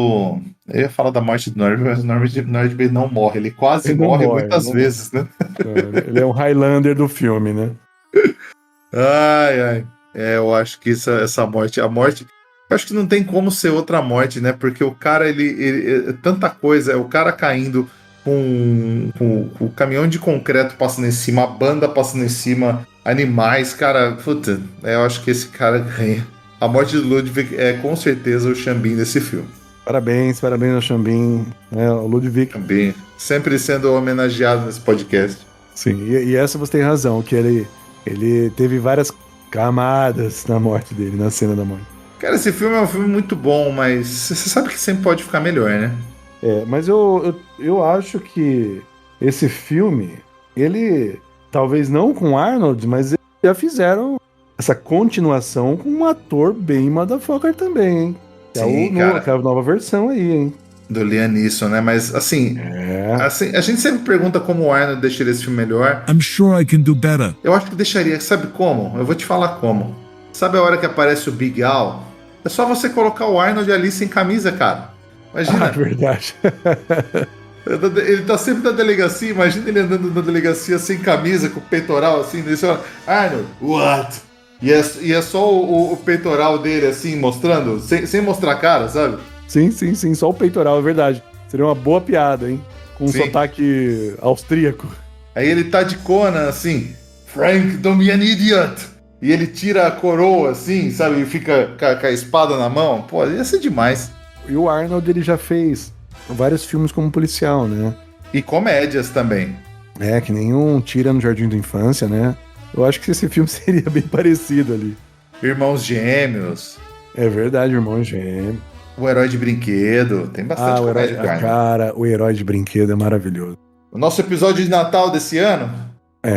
Eu ia falar da morte do Nord, mas o Nordberg não morre. Ele quase morre muitas vezes, né? Ele é um Highlander do filme, né? Ai. Eu acho que essa morte. A morte. Eu acho que não tem como ser outra morte, né? Porque o cara, ele tanta coisa. É o cara caindo com o caminhão de concreto passando em cima, a banda passando em cima, animais, cara, puta, eu acho que esse cara ganha. A morte do Ludwig é com certeza o Xambin desse filme. Parabéns ao Xambin, né, o Ludwig. Xambin, sempre sendo homenageado nesse podcast. Sim, e essa você tem razão, que ele teve várias camadas na morte dele, na cena da morte. Cara, esse filme é um filme muito bom, mas você sabe que sempre pode ficar melhor, né? Mas eu acho que esse filme, ele, talvez não com Arnold, mas eles já fizeram essa continuação com um ator bem motherfucker também, hein? Sim, que é a nova versão aí, hein? Do Liam Neeson, né? Mas, assim, a gente sempre pergunta como o Arnold deixaria esse filme melhor. I'm sure I can do better. Eu acho que deixaria, sabe como? Eu vou te falar como. Sabe a hora que aparece o Big Al? É só você colocar o Arnold ali sem camisa, cara. Imagina. É verdade. Ele tá sempre na delegacia, imagina ele andando na delegacia sem camisa, com o peitoral assim, daí você fala, Arnold, what? E é só o peitoral dele assim, mostrando, sem mostrar a cara, sabe? Sim, só o peitoral, é verdade. Seria uma boa piada, hein? Com um sotaque austríaco. Aí ele tá de Conan, assim, Frank, don't be an idiot. E ele tira a coroa, assim, sabe? E fica com a espada na mão. Pô, ia ser demais. E o Arnold, ele já fez vários filmes como policial, né? E comédias também. Que nenhum Tira no Jardim da Infância, né? Eu acho que esse filme seria bem parecido ali. Irmãos Gêmeos. É verdade, Irmãos Gêmeos. O Herói de Brinquedo. Tem bastante comédia, cara. O Herói de Brinquedo é maravilhoso. O nosso episódio de Natal desse ano?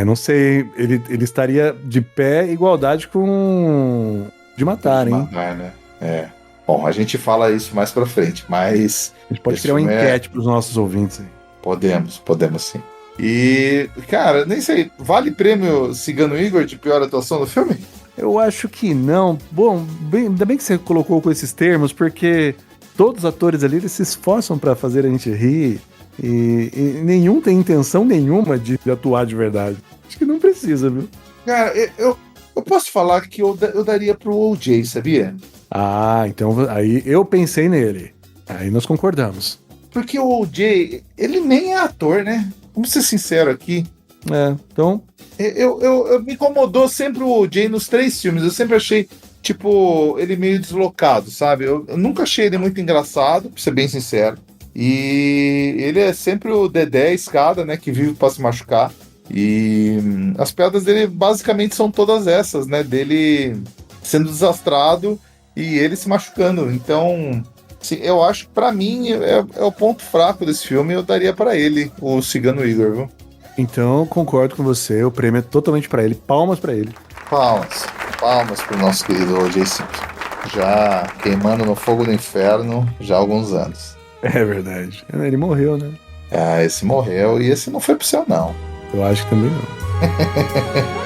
Não sei. Ele estaria de pé igualdade com De Matar, hein? De Matar, né? Bom, a gente fala isso mais pra frente, mas... A gente pode criar uma enquete pros nossos ouvintes aí. Podemos sim. E, cara, nem sei, vale prêmio Cigano Igor de pior atuação do filme? Eu acho que não. Bom, ainda bem que você colocou com esses termos, porque todos os atores ali, eles se esforçam pra fazer a gente rir e nenhum tem intenção nenhuma de atuar de verdade. Acho que não precisa, viu? Cara, eu posso falar que eu daria pro O.J., sabia? Então aí eu pensei nele. Aí nós concordamos. Porque o O.J., ele nem é ator, né? Vamos ser sincero aqui. Então... Eu me incomodou sempre o O.J. nos 3 filmes. Eu sempre achei tipo, ele meio deslocado, sabe? Eu nunca achei ele muito engraçado, pra ser bem sincero. E ele é sempre o Dedé escada, né? Que vive pra se machucar. E as piadas dele basicamente são todas essas, né? Dele sendo desastrado e ele se machucando. Então, assim, eu acho que pra mim é o ponto fraco desse filme. Eu daria pra ele, o Cigano Igor, viu? Então, eu concordo com você. O prêmio é totalmente pra ele. Palmas pra ele. Palmas pro nosso querido O.J. Simpson. Já queimando no fogo do inferno já há alguns anos. É verdade. Ele morreu, né? Ah, esse morreu e esse não foi pro céu, não. Eu acho que também não.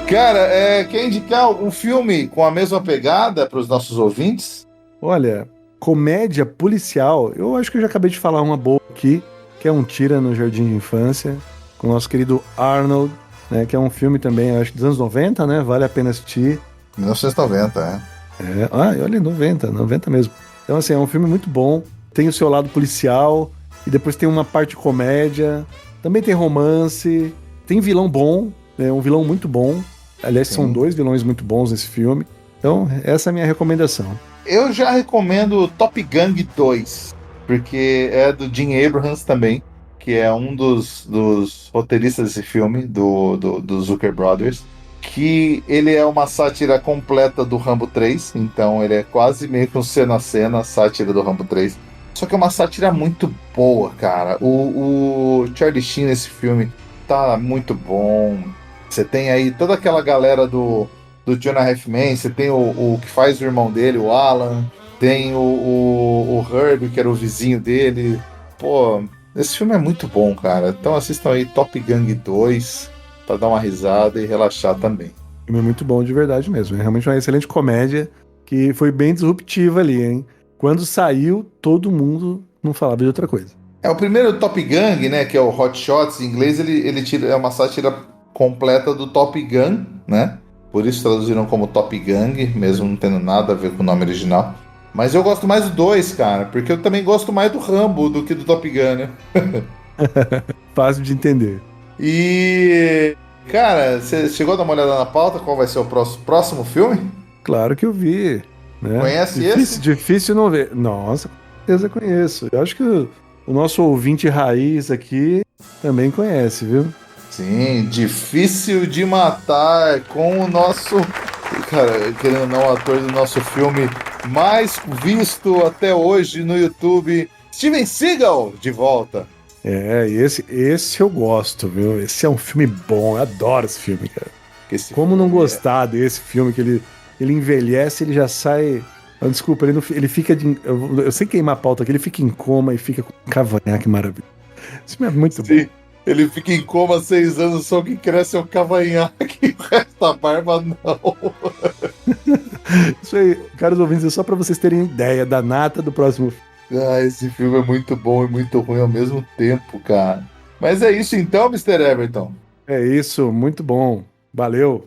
Cara, quer indicar algum filme com a mesma pegada para os nossos ouvintes? Olha, comédia policial, eu acho que eu já acabei de falar uma boa aqui, que é Um Tira no Jardim de Infância, com o nosso querido Arnold, né, que é um filme também, eu acho que dos anos 90, né, vale a pena assistir. 1990, Olha, 90 mesmo. Então, assim, é um filme muito bom, tem o seu lado policial, e depois tem uma parte comédia, também tem romance, tem vilão bom, né, um vilão muito bom. Aliás, são 2 vilões muito bons nesse filme. Então, essa é a minha recomendação. Eu já recomendo Top Gun 2, porque é do Jim Abrahams também, que é um dos roteiristas desse filme, do Zucker Brothers, que ele é uma sátira completa do Rambo 3, então ele é quase meio que um cena a cena, a sátira do Rambo 3. Só que é uma sátira muito boa, cara. O Charlie Sheen nesse filme tá muito bom. Você tem aí toda aquela galera do Jonah Halfman, você tem o que faz o irmão dele, o Alan, tem o Herb, que era o vizinho dele. Pô, esse filme é muito bom, cara. Então assistam aí Top Gun 2 pra dar uma risada e relaxar também. Filme muito bom de verdade mesmo. É realmente uma excelente comédia que foi bem disruptiva ali, hein? Quando saiu, todo mundo não falava de outra coisa. O primeiro Top Gun, né, que é o Hot Shots, em inglês, ele tira, é uma sátira completa do Top Gun, né? Por isso traduziram como Top Gang, mesmo não tendo nada a ver com o nome original. Mas eu gosto mais do 2, cara, porque eu também gosto mais do Rambo do que do Top Gun, né? Fácil de entender. E, cara, você chegou a dar uma olhada na pauta? Qual vai ser o próximo filme? Claro que eu vi. Né? Conhece esse? Difícil não ver. Nossa, com certeza conheço. Eu acho que o nosso ouvinte raiz aqui também conhece, viu? Sim, Difícil de Matar, com o nosso, cara, querendo ou não, o ator do nosso filme mais visto até hoje no YouTube, Steven Seagal, de volta. Esse eu gosto, viu? Esse é um filme bom, eu adoro esse filme, cara. Como não gostar desse filme, que ele envelhece, ele já sai... Desculpa, ele fica de... Eu sei queimar a pauta aqui, ele fica em coma e fica com cavanhaque maravilhoso. Esse filme é muito bom. Ele fica em coma 6 anos, só que cresce é o cavanhaque, o resto da barba não. Isso aí, caros ouvintes, é só pra vocês terem ideia da nata do próximo filme. Esse filme é muito bom e muito ruim ao mesmo tempo, cara. Mas é isso então, Mr. Everton. É isso, muito bom. Valeu.